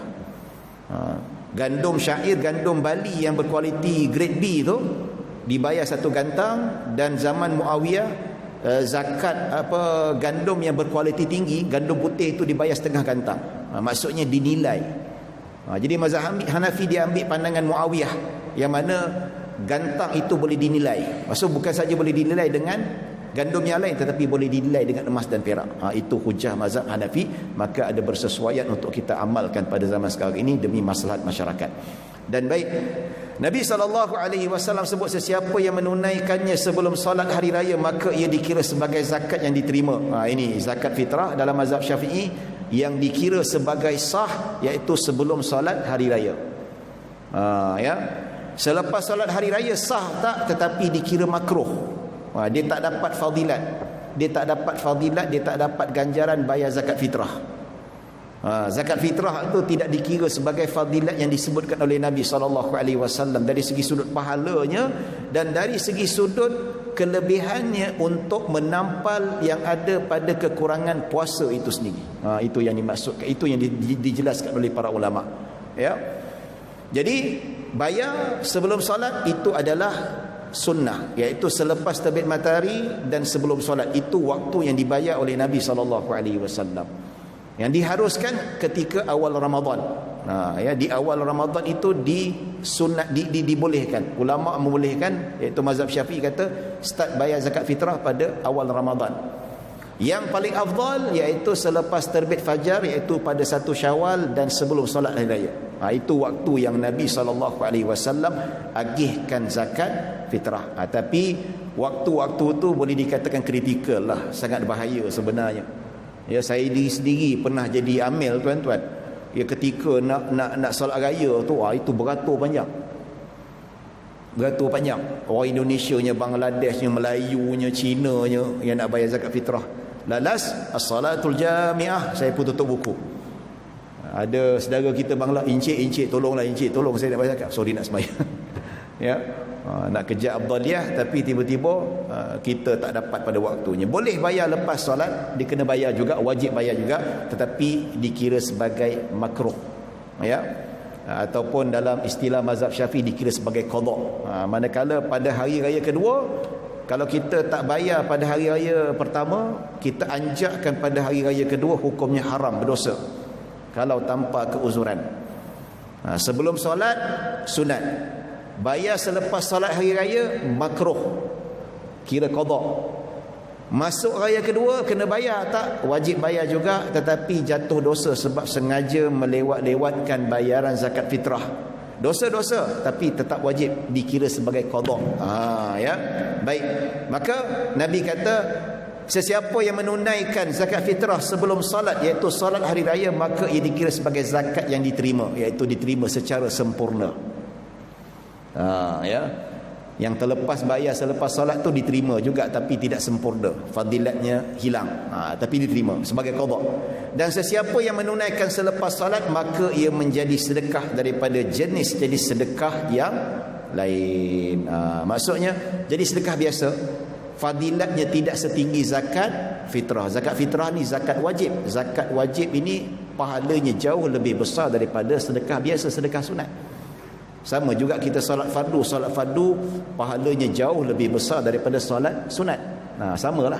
Gandum syair, gandum Bali yang berkualiti grade B tu dibayar satu gantang, dan zaman Muawiyah zakat gandum yang berkualiti tinggi, gandum putih itu dibayar setengah gantang. Maksudnya dinilai. Jadi mazhab Hanafi dia ambil pandangan Muawiyah yang mana gantang itu boleh dinilai. Maksud bukan saja boleh dinilai dengan gandum yang lain, tetapi boleh dinilai dengan emas dan perak. Itu hujah mazhab Hanafi. Maka ada bersesuaian untuk kita amalkan pada zaman sekarang ini demi maslahat masyarakat. Dan baik, Nabi SAW sebut sesiapa yang menunaikannya sebelum solat hari raya, maka ia dikira sebagai zakat yang diterima. Ini zakat fitrah dalam mazhab Syafi'i yang dikira sebagai sah, iaitu sebelum solat hari raya. Ya, selepas solat hari raya sah tak, tetapi dikira makruh. Dia tak dapat fadilat. Dia tak dapat ganjaran bayar zakat fitrah. Zakat fitrah itu tidak dikira sebagai fadilat yang disebutkan oleh Nabi SAW dari segi sudut pahalanya dan dari segi sudut kelebihannya untuk menampal yang ada pada kekurangan puasa itu sendiri. Itu yang dimaksudkan, itu yang dijelaskan oleh para ulama. Ya. Jadi bayar sebelum solat itu adalah sunnah, iaitu selepas terbit matahari dan sebelum solat. Itu waktu yang dibayar oleh Nabi SAW. Yang diharuskan ketika awal Ramadan. Ya, di awal Ramadan itu dibolehkan. Ulama membolehkan, iaitu mazhab Syafi'i kata start bayar zakat fitrah pada awal Ramadan. Yang paling afdal iaitu selepas terbit fajar, iaitu pada 1 Syawal dan sebelum solat hari raya. Itu waktu yang Nabi SAW agihkan zakat fitrah. Tapi waktu-waktu tu boleh dikatakan kritikal lah, sangat bahaya sebenarnya. Ya, saya sendiri pernah jadi amil, tuan-tuan. Ya, ketika nak solat raya tu, itu beratur panjang. Orang Indonesianya, Bangladeshnya, Melayunya, Cinanya yang nak bayar zakat fitrah. Lalas as-salatul jami'ah, saya pun tutup buku. Ada saudara kita Bangla, encik tolonglah, encik tolong saya nak bayar zakat. Sorry, nak sembahyang. Ya, nak kerja afdaliyah, tapi tiba-tiba kita tak dapat pada waktunya. Boleh bayar lepas solat, dia kena bayar juga, wajib bayar juga, tetapi dikira sebagai makruh. Ya, ataupun dalam istilah mazhab Syafi'i dikira sebagai qada. Manakala pada hari raya kedua, kalau kita tak bayar pada hari raya pertama, kita anjakkan pada hari raya kedua, hukumnya haram, berdosa kalau tanpa keuzuran. Sebelum solat sunat, bayar selepas solat hari raya makruh, kira qada. Masuk raya kedua kena bayar tak? Wajib bayar juga, tetapi jatuh dosa sebab sengaja melewat-lewatkan bayaran zakat fitrah. Dosa-dosa, tapi tetap wajib, dikira sebagai qada. Ya. Baik. Maka Nabi kata sesiapa yang menunaikan zakat fitrah sebelum solat, iaitu solat hari raya, maka ia dikira sebagai zakat yang diterima, iaitu diterima secara sempurna. Ya. Yang terlepas bayar selepas solat tu diterima juga, tapi tidak sempurna, fadilatnya hilang, tapi diterima sebagai qada. Dan sesiapa yang menunaikan selepas solat, maka ia menjadi sedekah daripada jenis sedekah yang lain. Maksudnya jadi sedekah biasa, fadilatnya tidak setinggi zakat fitrah. Zakat fitrah ni zakat wajib. Zakat wajib ini pahalanya jauh lebih besar daripada sedekah biasa, sedekah sunat. Sama juga kita solat fardu pahalanya jauh lebih besar daripada solat sunat. Samalah.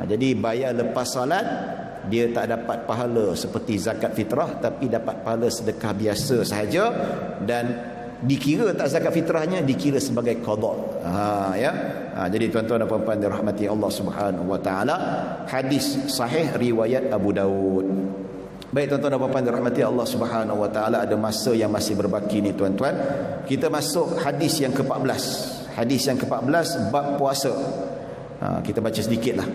Jadi bayar lepas solat, dia tak dapat pahala seperti zakat fitrah, tapi dapat pahala sedekah biasa sahaja. Dan dikira tak zakat fitrahnya, dikira sebagai qada. Jadi tuan-tuan dan puan-puan dirahmati Allah Subhanahu wa taala, hadis sahih riwayat Abu Daud. Baik tuan-tuan dan puan-puan dirahmati Allah Subhanahu wa taala, ada masa yang masih berbaki ni tuan-tuan. Kita masuk hadis yang ke-14. Hadis yang ke-14 bab puasa. Kita baca sedikitlah.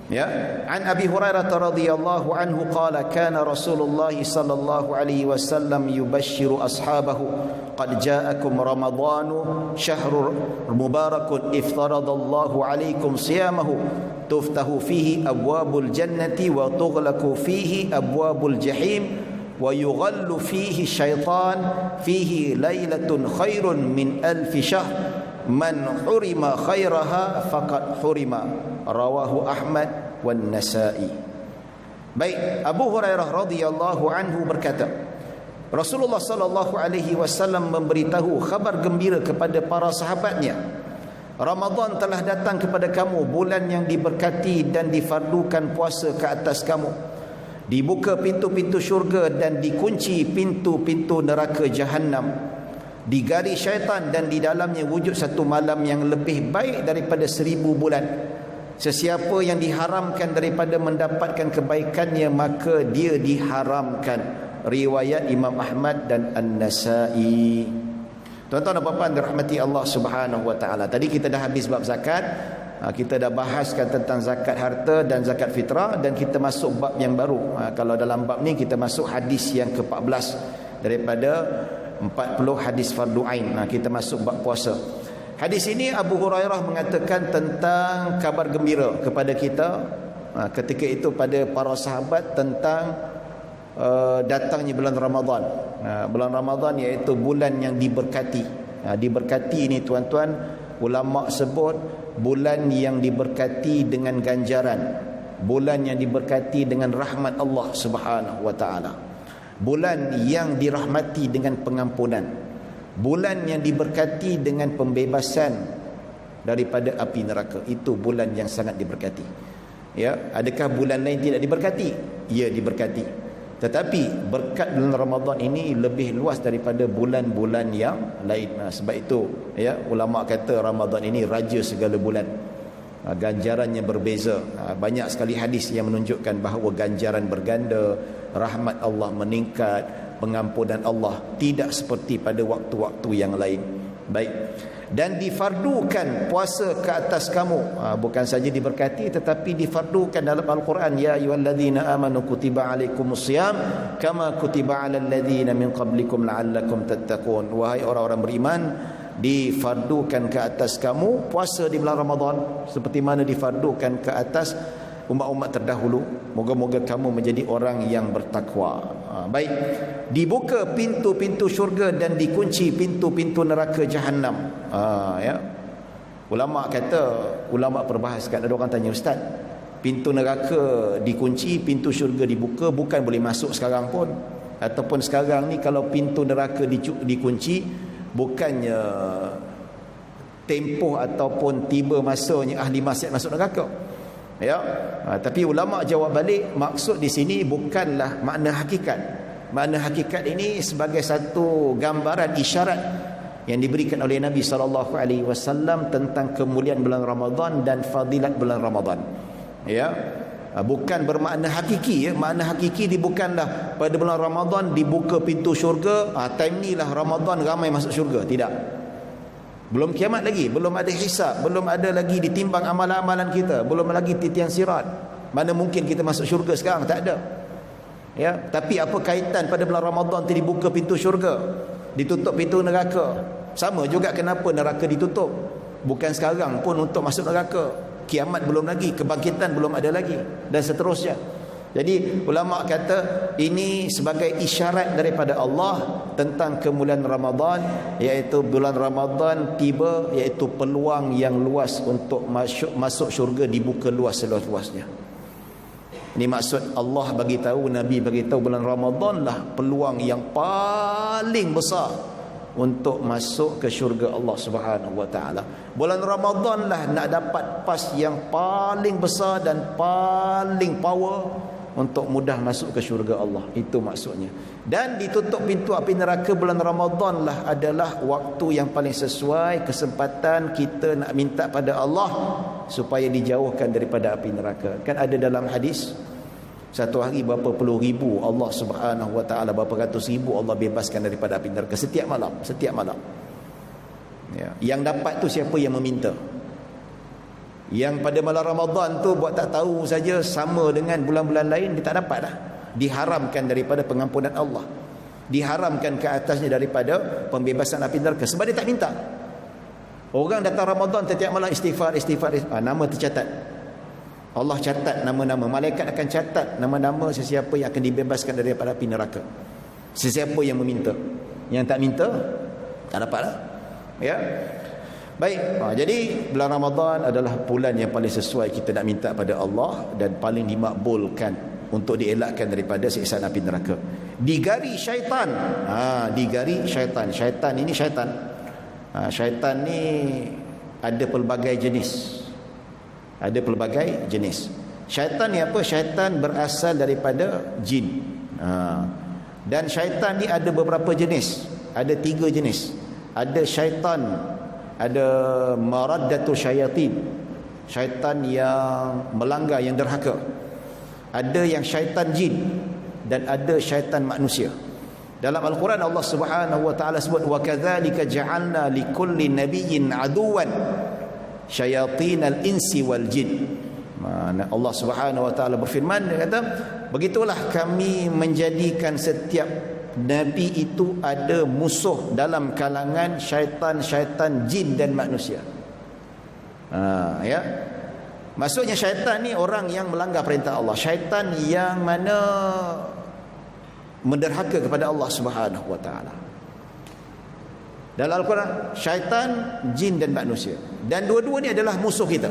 Ya, an Abi Hurairah radhiyallahu anhu qala kana Rasulullah sallallahu alaihi wasallam yubashshiru ashabahu qad ja'akum ramadhanu syahrul mubarakun iftaradallahu alaikum siyamahu tuftahu fihi abwabul jannati wa tughlaqu fihi abwabul jahim wa yughallu fihi syaitan fihi lailatun khairun min alfi syahr man hurima khairaha faqad hurima, rawahu Ahmad wan Nasa'i. Baik, Abu Hurairah radhiyallahu anhu berkata, Rasulullah sallallahu alaihi wasallam memberitahu khabar gembira kepada para sahabatnya, Ramadan telah datang kepada kamu, bulan yang diberkati dan difardukan puasa ke atas kamu. Dibuka pintu-pintu syurga dan dikunci pintu-pintu neraka Jahannam. Digari syaitan dan di dalamnya wujud satu malam yang lebih baik daripada 1000 bulan. Sesiapa yang diharamkan daripada mendapatkan kebaikannya, maka dia diharamkan. Riwayat Imam Ahmad dan An-Nasa'i. Tuan-tuan dan puan-puan dirahmati Allah Subhanahu wa taala. Tadi kita dah habis bab zakat. Kita dah bahaskan tentang zakat harta dan zakat fitrah, dan kita masuk bab yang baru. Kalau dalam bab ni kita masuk hadis yang ke-14 daripada 40 hadis fardu ain. Kita masuk bab puasa. Hadis ini Abu Hurairah mengatakan tentang kabar gembira kepada kita ketika itu pada para sahabat tentang datangnya bulan Ramadan. Bulan Ramadan iaitu bulan yang diberkati. Diberkati ini tuan-tuan, ulama sebut bulan yang diberkati dengan ganjaran, bulan yang diberkati dengan rahmat Allah Subhanahu wa taala, bulan yang dirahmati dengan pengampunan, bulan yang diberkati dengan pembebasan daripada api neraka. Itu bulan yang sangat diberkati. Ya, adakah bulan lain tidak diberkati? Ya, diberkati. Tetapi berkat bulan Ramadan ini lebih luas daripada bulan-bulan yang lain. Sebab itu ya, ulama kata Ramadan ini raja segala bulan. Ganjarannya berbeza. Banyak sekali hadis yang menunjukkan bahawa ganjaran berganda, rahmat Allah meningkat, pengampunan Allah tidak seperti pada waktu-waktu yang lain. Baik. Dan difardukan puasa ke atas kamu. Bukan saja diberkati, tetapi difardukan dalam Al-Quran. Ya ayyuhalladzina amanu kutiba alaikumusiyam kama kutiba alal ladzina min qablikum la'allakum tattaqun. Wahai orang-orang beriman, difardukan ke atas kamu puasa di bulan Ramadan seperti mana difardukan ke atas umat-umat terdahulu. Moga-moga kamu menjadi orang yang bertakwa. Baik. Dibuka pintu-pintu syurga dan dikunci pintu-pintu neraka Jahannam. Ya. Ulama kata, ulama perbahaskan, ada orang tanya, Ustaz, pintu neraka dikunci, pintu syurga dibuka, bukan boleh masuk sekarang pun? Ataupun sekarang ni kalau pintu neraka dikunci, bukannya tempoh ataupun tiba masanya ahli maksiat masuk neraka? Ya, tapi ulama jawab balik, maksud di sini bukanlah makna hakikat. Makna hakikat ini sebagai satu gambaran isyarat yang diberikan oleh Nabi SAW tentang kemuliaan bulan Ramadan dan fadilat bulan Ramadan. Ya, bukan bermakna hakiki. Ya, makna hakiki dia bukanlah pada bulan Ramadan dibuka pintu syurga. Time ni lah Ramadan ramai masuk syurga. Tidak. Belum kiamat lagi, belum ada hisab, belum ada lagi ditimbang amalan-amalan kita, belum lagi titian sirat. Mana mungkin kita masuk syurga sekarang? Tak ada. Ya, tapi apa kaitan pada bulan Ramadan tu dibuka pintu syurga, ditutup pintu neraka? Sama juga kenapa neraka ditutup. bukan sekarang pun untuk masuk neraka. Kiamat belum lagi, kebangkitan belum ada lagi, dan seterusnya. Jadi ulama kata ini sebagai isyarat daripada Allah tentang kemuliaan Ramadan, iaitu bulan Ramadan tiba, iaitu peluang yang luas untuk masuk syurga dibuka luas seluas-luasnya. Ini maksud Allah bagi tahu, Nabi bagi tahu bulan Ramadan lah peluang yang paling besar untuk masuk ke syurga Allah Subhanahu wa taala. Bulan Ramadan lah nak dapat pas yang paling besar dan paling power untuk mudah masuk ke syurga Allah. Itu maksudnya. Dan ditutup pintu api neraka bulan Ramadan lah adalah waktu yang paling sesuai, kesempatan kita nak minta pada Allah supaya dijauhkan daripada api neraka. Kan ada dalam hadis, satu hari berapa puluh ribu Allah Subhanahu wa taala, berapa ratus ribu Allah bebaskan daripada api neraka setiap malam, setiap malam. Ya. Yang dapat tu siapa yang meminta. Yang pada malam Ramadan tu buat tak tahu saja, sama dengan bulan-bulan lain, dia tak dapat dah. Diharamkan daripada pengampunan Allah, diharamkan ke atasnya daripada pembebasan api neraka sebab dia tak minta. Orang datang Ramadan setiap malam istighfar, nama tercatat. Allah catat nama-nama, malaikat akan catat nama-nama sesiapa yang akan dibebaskan daripada api neraka. Sesiapa yang meminta. Yang tak minta tak dapat lah. Ya. Baik, jadi bulan Ramadan adalah bulan yang paling sesuai kita nak minta pada Allah dan paling dimakbulkan untuk dielakkan daripada siksaan api neraka. Digari syaitan. Digari syaitan. Syaitan ini syaitan. Syaitan ni ada pelbagai jenis. Ada pelbagai jenis. Syaitan ni apa? Syaitan berasal daripada jin. Dan syaitan ni ada beberapa jenis. Ada 3 jenis. Ada syaitan, ada maraddatul syayatin, syaitan yang melanggar, yang derhaka. Ada yang syaitan jin dan ada syaitan manusia. Dalam Al-Quran Allah Subhanahu wa taala sebut, wa kadzalika ja'alna likulli nabiyyin aduwan syayatinal insi wal jin. Allah Subhanahu wa taala berfirman, dia kata, begitulah kami menjadikan setiap Nabi itu ada musuh dalam kalangan syaitan-syaitan jin dan manusia. Ya. Maksudnya syaitan ni orang yang melanggar perintah Allah, syaitan yang mana menderhaka kepada Allah Subhanahu wa taala. Dalam Al-Quran, syaitan, jin dan manusia. Dan dua-dua ni adalah musuh kita.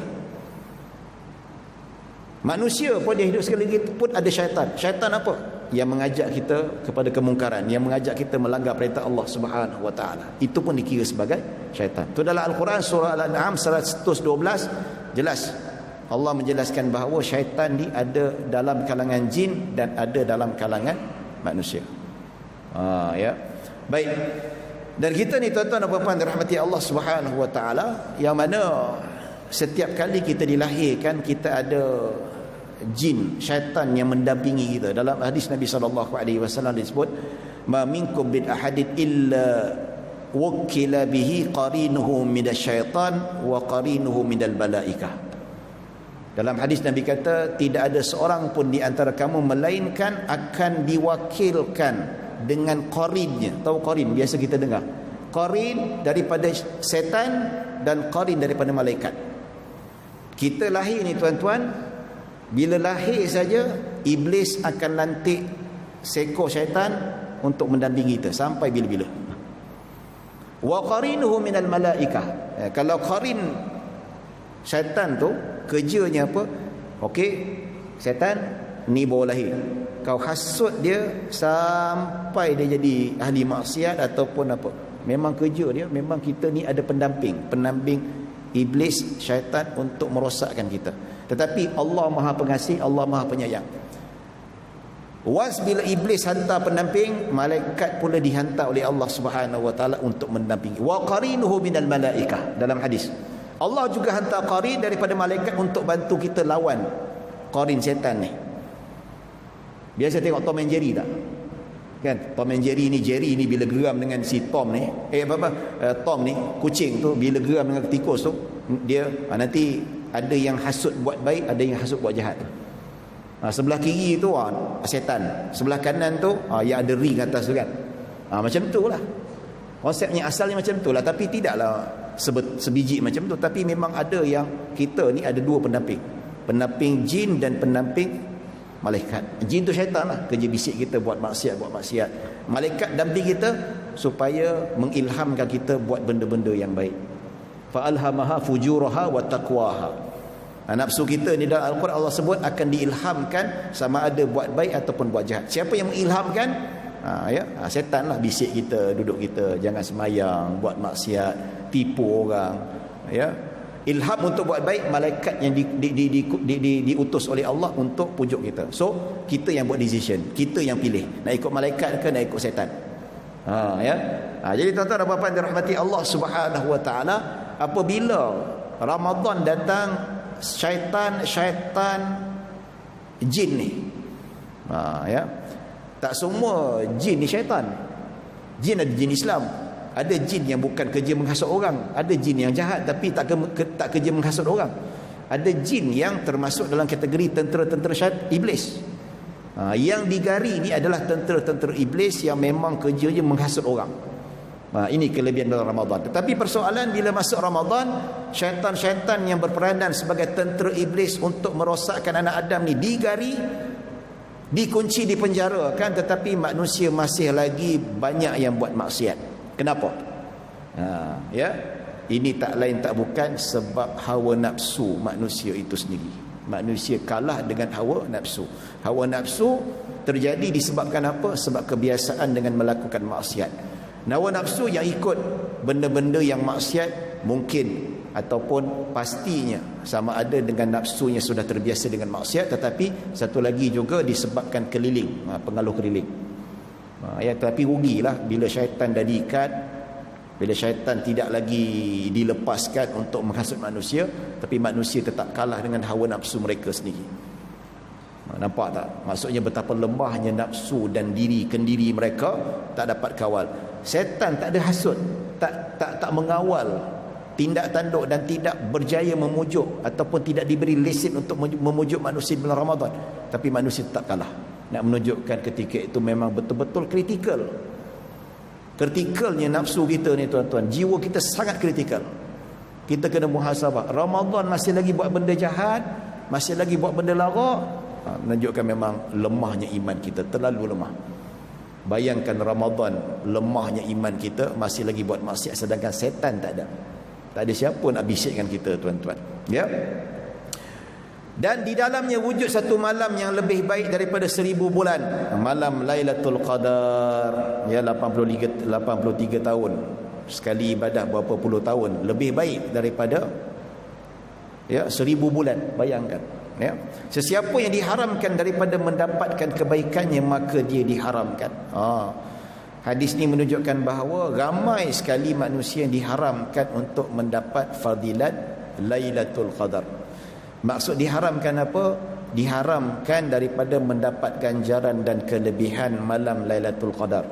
Manusia pun dia hidup sekali lagi pun ada syaitan. Syaitan apa? Yang mengajak kita kepada kemungkaran, yang mengajak kita melanggar perintah Allah Subhanahu wa taala. Itu pun dikira sebagai syaitan. Tu dalam Al-Quran surah Al-An'am 112 jelas Allah menjelaskan bahawa syaitan ni ada dalam kalangan jin dan ada dalam kalangan manusia. Ya. Baik. Dan kita ni tuan-tuan dan puan-puan dirahmati Allah Subhanahu wa taala, yang mana setiap kali kita dilahirkan kita ada jin, syaitan yang mendampingi kita. Dalam hadis Nabi SAW disebut, ma minkum bin ahadin illa wukila bihi qarinuhu minasyaitan wa qarinuhu minal malaikah. Dalam hadis Nabi kata, tidak ada seorang pun di antara kamu melainkan akan diwakilkan dengan qarinnya. Tahu qarin? Biasa kita dengar. Qarin daripada setan dan qarin daripada malaikat. Kita lahir ni tuan-tuan, bila lahir saja iblis akan lantik seekor syaitan untuk mendampingi kita sampai bila-bila. Wa qarinuhu minal malaikah. Kalau qarin syaitan tu kerjanya apa? Okey, syaitan ni bawa lahir. Kau hasut dia sampai dia jadi ahli maksiat ataupun apa. Memang kerja dia, memang kita ni ada pendamping iblis, syaitan untuk merosakkan kita. Tetapi Allah Maha Pengasih, Allah Maha Penyayang. Once bila iblis hantar pendamping, malaikat pula dihantar oleh Allah Subhanahu wa taala untuk mendampingi. Wa qarinuhu minal malaikah. Dalam hadis, Allah juga hantar qarin daripada malaikat untuk bantu kita lawan qarin syaitan ni. Biasa tengok Tom and Jerry tak? Kan? Tom and Jerry ni bila geram dengan si Tom ni, Tom ni, kucing tu, bila geram dengan tikus tu, dia nanti ada yang hasut buat baik, ada yang hasut buat jahat. Sebelah kiri tu setan, sebelah kanan tu yang ada ring atas tu kan. Macam tu lah konsepnya, asalnya macam tu lah. Tapi tidaklah sebiji macam tu. Tapi memang ada yang kita ni ada dua pendamping. Pendamping jin dan pendamping malaikat. Jin tu syaitan lah, kerja bisik kita buat maksiat. Malaikat damping kita supaya mengilhamkan kita buat benda-benda yang baik. Fa alhamaha fujuraha wa taqwaha. Nafsu kita ni dalam Al-Quran Allah sebut akan diilhamkan sama ada buat baik ataupun buat jahat. Siapa yang mengilhamkan? Setan lah, bisik kita, duduk kita jangan semayang, buat maksiat, tipu orang. Ilham untuk buat baik, malaikat yang diutus oleh Allah untuk pujuk kita. So kita yang buat decision, kita yang pilih nak ikut malaikat ke nak ikut setan. Jadi tuan-tuan dan puan-puan dirahmati Allah Subhanahu wa taala, apabila Ramadan datang, syaitan jin ni, tak semua jin ni syaitan. Jin ada jin Islam, ada jin yang bukan kerja menghasut orang, ada jin yang jahat tapi tak kerja menghasut orang. Ada jin yang termasuk dalam kategori tentera-tentera iblis. Yang digari ni adalah tentera-tentera iblis yang memang kerjanya menghasut orang. Ini kelebihan dalam Ramadan. Tetapi persoalan bila masuk Ramadan, syaitan-syaitan yang berperanan sebagai tentera iblis untuk merosakkan anak Adam ni digari, dikunci, dipenjarakan, tetapi manusia masih lagi banyak yang buat maksiat. Kenapa? Ini tak lain tak bukan sebab hawa nafsu manusia itu sendiri. Manusia kalah dengan hawa nafsu. Hawa nafsu terjadi disebabkan apa? Sebab kebiasaan dengan melakukan maksiat. Hawa nafsu yang ikut benda-benda yang maksiat mungkin ataupun pastinya sama ada dengan nafsunya sudah terbiasa dengan maksiat, tetapi satu lagi juga disebabkan keliling, pengaruh keliling. Tapi rugilah bila syaitan dah diikat, bila syaitan tidak lagi dilepaskan untuk menghasut manusia, tapi manusia tetap kalah dengan hawa nafsu mereka sendiri. Nampak tak? Maksudnya betapa lemahnya nafsu dan kendiri mereka tak dapat kawal. Setan tak ada hasut, tak mengawal tindak tanduk dan tidak berjaya memujuk ataupun tidak diberi lesen untuk memujuk manusia bulan Ramadan, tapi manusia tetap kalah. Nak menunjukkan ketika itu memang betul-betul kritikalnya nafsu kita ni tuan-tuan. Jiwa kita sangat kritikal. Kita kena muhasabah. Ramadan masih lagi buat benda jahat, masih lagi buat benda lara, menunjukkan memang lemahnya iman kita, terlalu lemah. Bayangkan Ramadan, lemahnya iman kita, masih lagi buat maksiat, sedangkan setan tak ada siapa nak bisikkan kita tuan-tuan. Dan di dalamnya wujud satu malam yang lebih baik daripada 1000 bulan, malam Lailatul Qadar. 83 tahun sekali ibadah, berapa puluh tahun, lebih baik daripada 1000 bulan. Bayangkan. Sesiapa yang diharamkan daripada mendapatkan kebaikannya, maka dia diharamkan. Hadis ni menunjukkan bahawa ramai sekali manusia yang diharamkan untuk mendapat fadilat Lailatul Qadar. Maksud diharamkan apa? Diharamkan daripada mendapat ganjaran dan kelebihan malam Lailatul Qadar.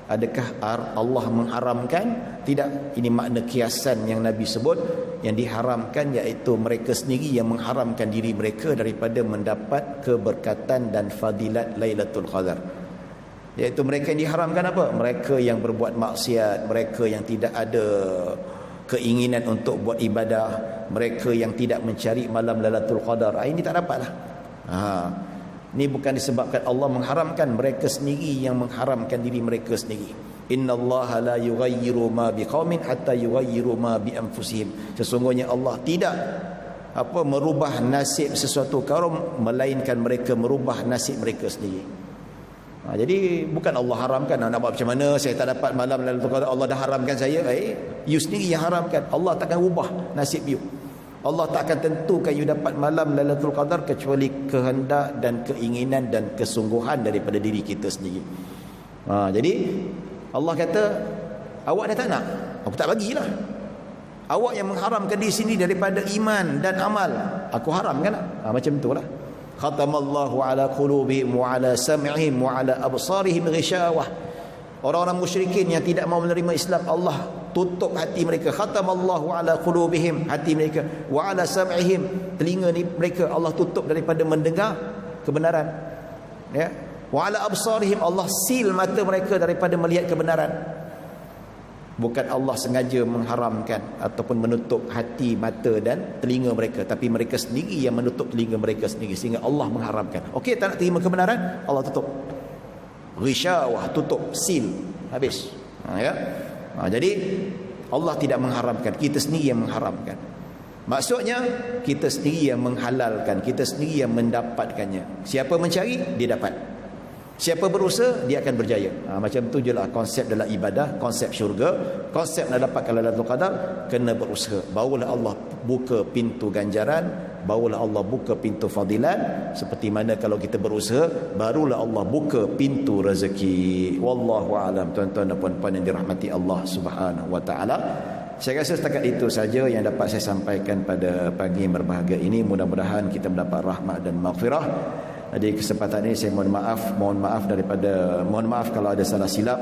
Adakah Allah mengharamkan? Tidak. Ini makna kiasan yang Nabi sebut. Yang diharamkan iaitu mereka sendiri yang mengharamkan diri mereka daripada mendapat keberkatan dan fadilat Lailatul Qadar. Iaitu mereka yang diharamkan apa? Mereka yang berbuat maksiat, mereka yang tidak ada keinginan untuk buat ibadah, mereka yang tidak mencari malam Lailatul Qadar. Ini tak dapatlah. Ini bukan disebabkan Allah mengharamkan, mereka sendiri yang mengharamkan diri mereka sendiri. Innallaha la yughayyiru ma biqaumin hatta yughayyiru ma bi anfusihim. Sesungguhnya Allah tidak merubah nasib sesuatu kaum melainkan mereka merubah nasib mereka sendiri. Jadi bukan Allah haramkan. Nak buat macam mana saya tak dapat malam Lailatul Qadar, Allah dah haramkan saya. You sendiri yang haramkan. Allah takkan ubah nasib you. Allah tak akan tentukan you dapat malam Lailatul Qadar kecuali kehendak dan keinginan dan kesungguhan daripada diri kita sendiri. Jadi Allah kata, awak dah tak nak, aku tak bagilah. Awak yang mengharamkan diri sini daripada iman dan amal, aku haramkan lah. Macam itulah. Khatamallahu ala qulubihim wa ala sam'ihim wa ala absarihim ghishawah. Orang-orang musyrikin yang tidak mau menerima Islam, Allah tutup hati mereka. Khatamallahu ala qulubihim, hati mereka, wa ala sam'ihim, telinga mereka Allah tutup daripada mendengar kebenaran. Wa ala absarihim, Allah seal mata mereka daripada melihat kebenaran. Bukan Allah sengaja mengharamkan ataupun menutup hati, mata dan telinga mereka, tapi mereka sendiri yang menutup telinga mereka sendiri sehingga Allah mengharamkan. Okey, tak nak terima kebenaran, Allah tutup. Risyawah, tutup, seal, habis. Ya. Jadi Allah tidak mengharamkan, kita sendiri yang mengharamkan. Maksudnya kita sendiri yang menghalalkan, kita sendiri yang mendapatkannya. Siapa mencari, dia dapat. Siapa berusaha, dia akan berjaya. Macam tu je lah konsep dalam ibadah, konsep syurga, konsep nak dapatkan Lailatul Qadar, kena berusaha. Barulah Allah buka pintu ganjaran, barulah Allah buka pintu fadilat. Seperti mana kalau kita berusaha, barulah Allah buka pintu rezeki. Wallahu a'lam. Tuan-tuan dan puan-puan yang dirahmati Allah Subhanahu wa taala. Saya rasa setakat itu saja yang dapat saya sampaikan pada pagi yang berbahagia ini. Mudah-mudahan kita mendapat rahmat dan maghfirah. Di kesempatan ini saya mohon maaf kalau ada salah silap,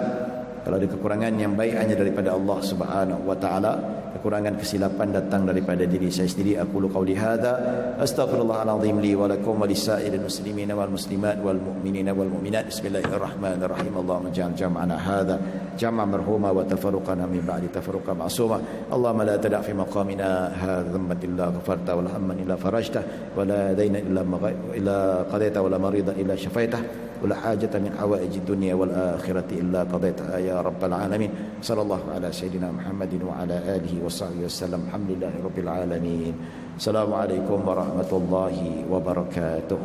kalau ada kekurangan. Yang baik hanya daripada Allah Subhanahu wa taala. Kekurangan kesilapan datang daripada diri saya sendiri. Aqulu qawli hadza astaghfirullahal azim li wa lakum wa lisairil muslimin wal muslimat wal mu'minina wal mu'minat. Bismillahirrahmanirrahim. Allahumma ja'al jam'ana hadza jam'an marhuma wa tafarruqana min ba'di tafarruqan ma'suma. Allahumma la tada' fi maqamina hadza dhanban illa ghafarta wa la hamman illa farajta wa la dayna illa qadaita wa la marida illa shafaita ولا حاجة من حوائج الدنيا والآخرة إلا قضيتها يا رب العالمين. صلى الله على سيدنا محمد وعلى آله وصحبه وسلم. الحمد لله رب العالمين. السلام عليكم ورحمة الله وبركاته.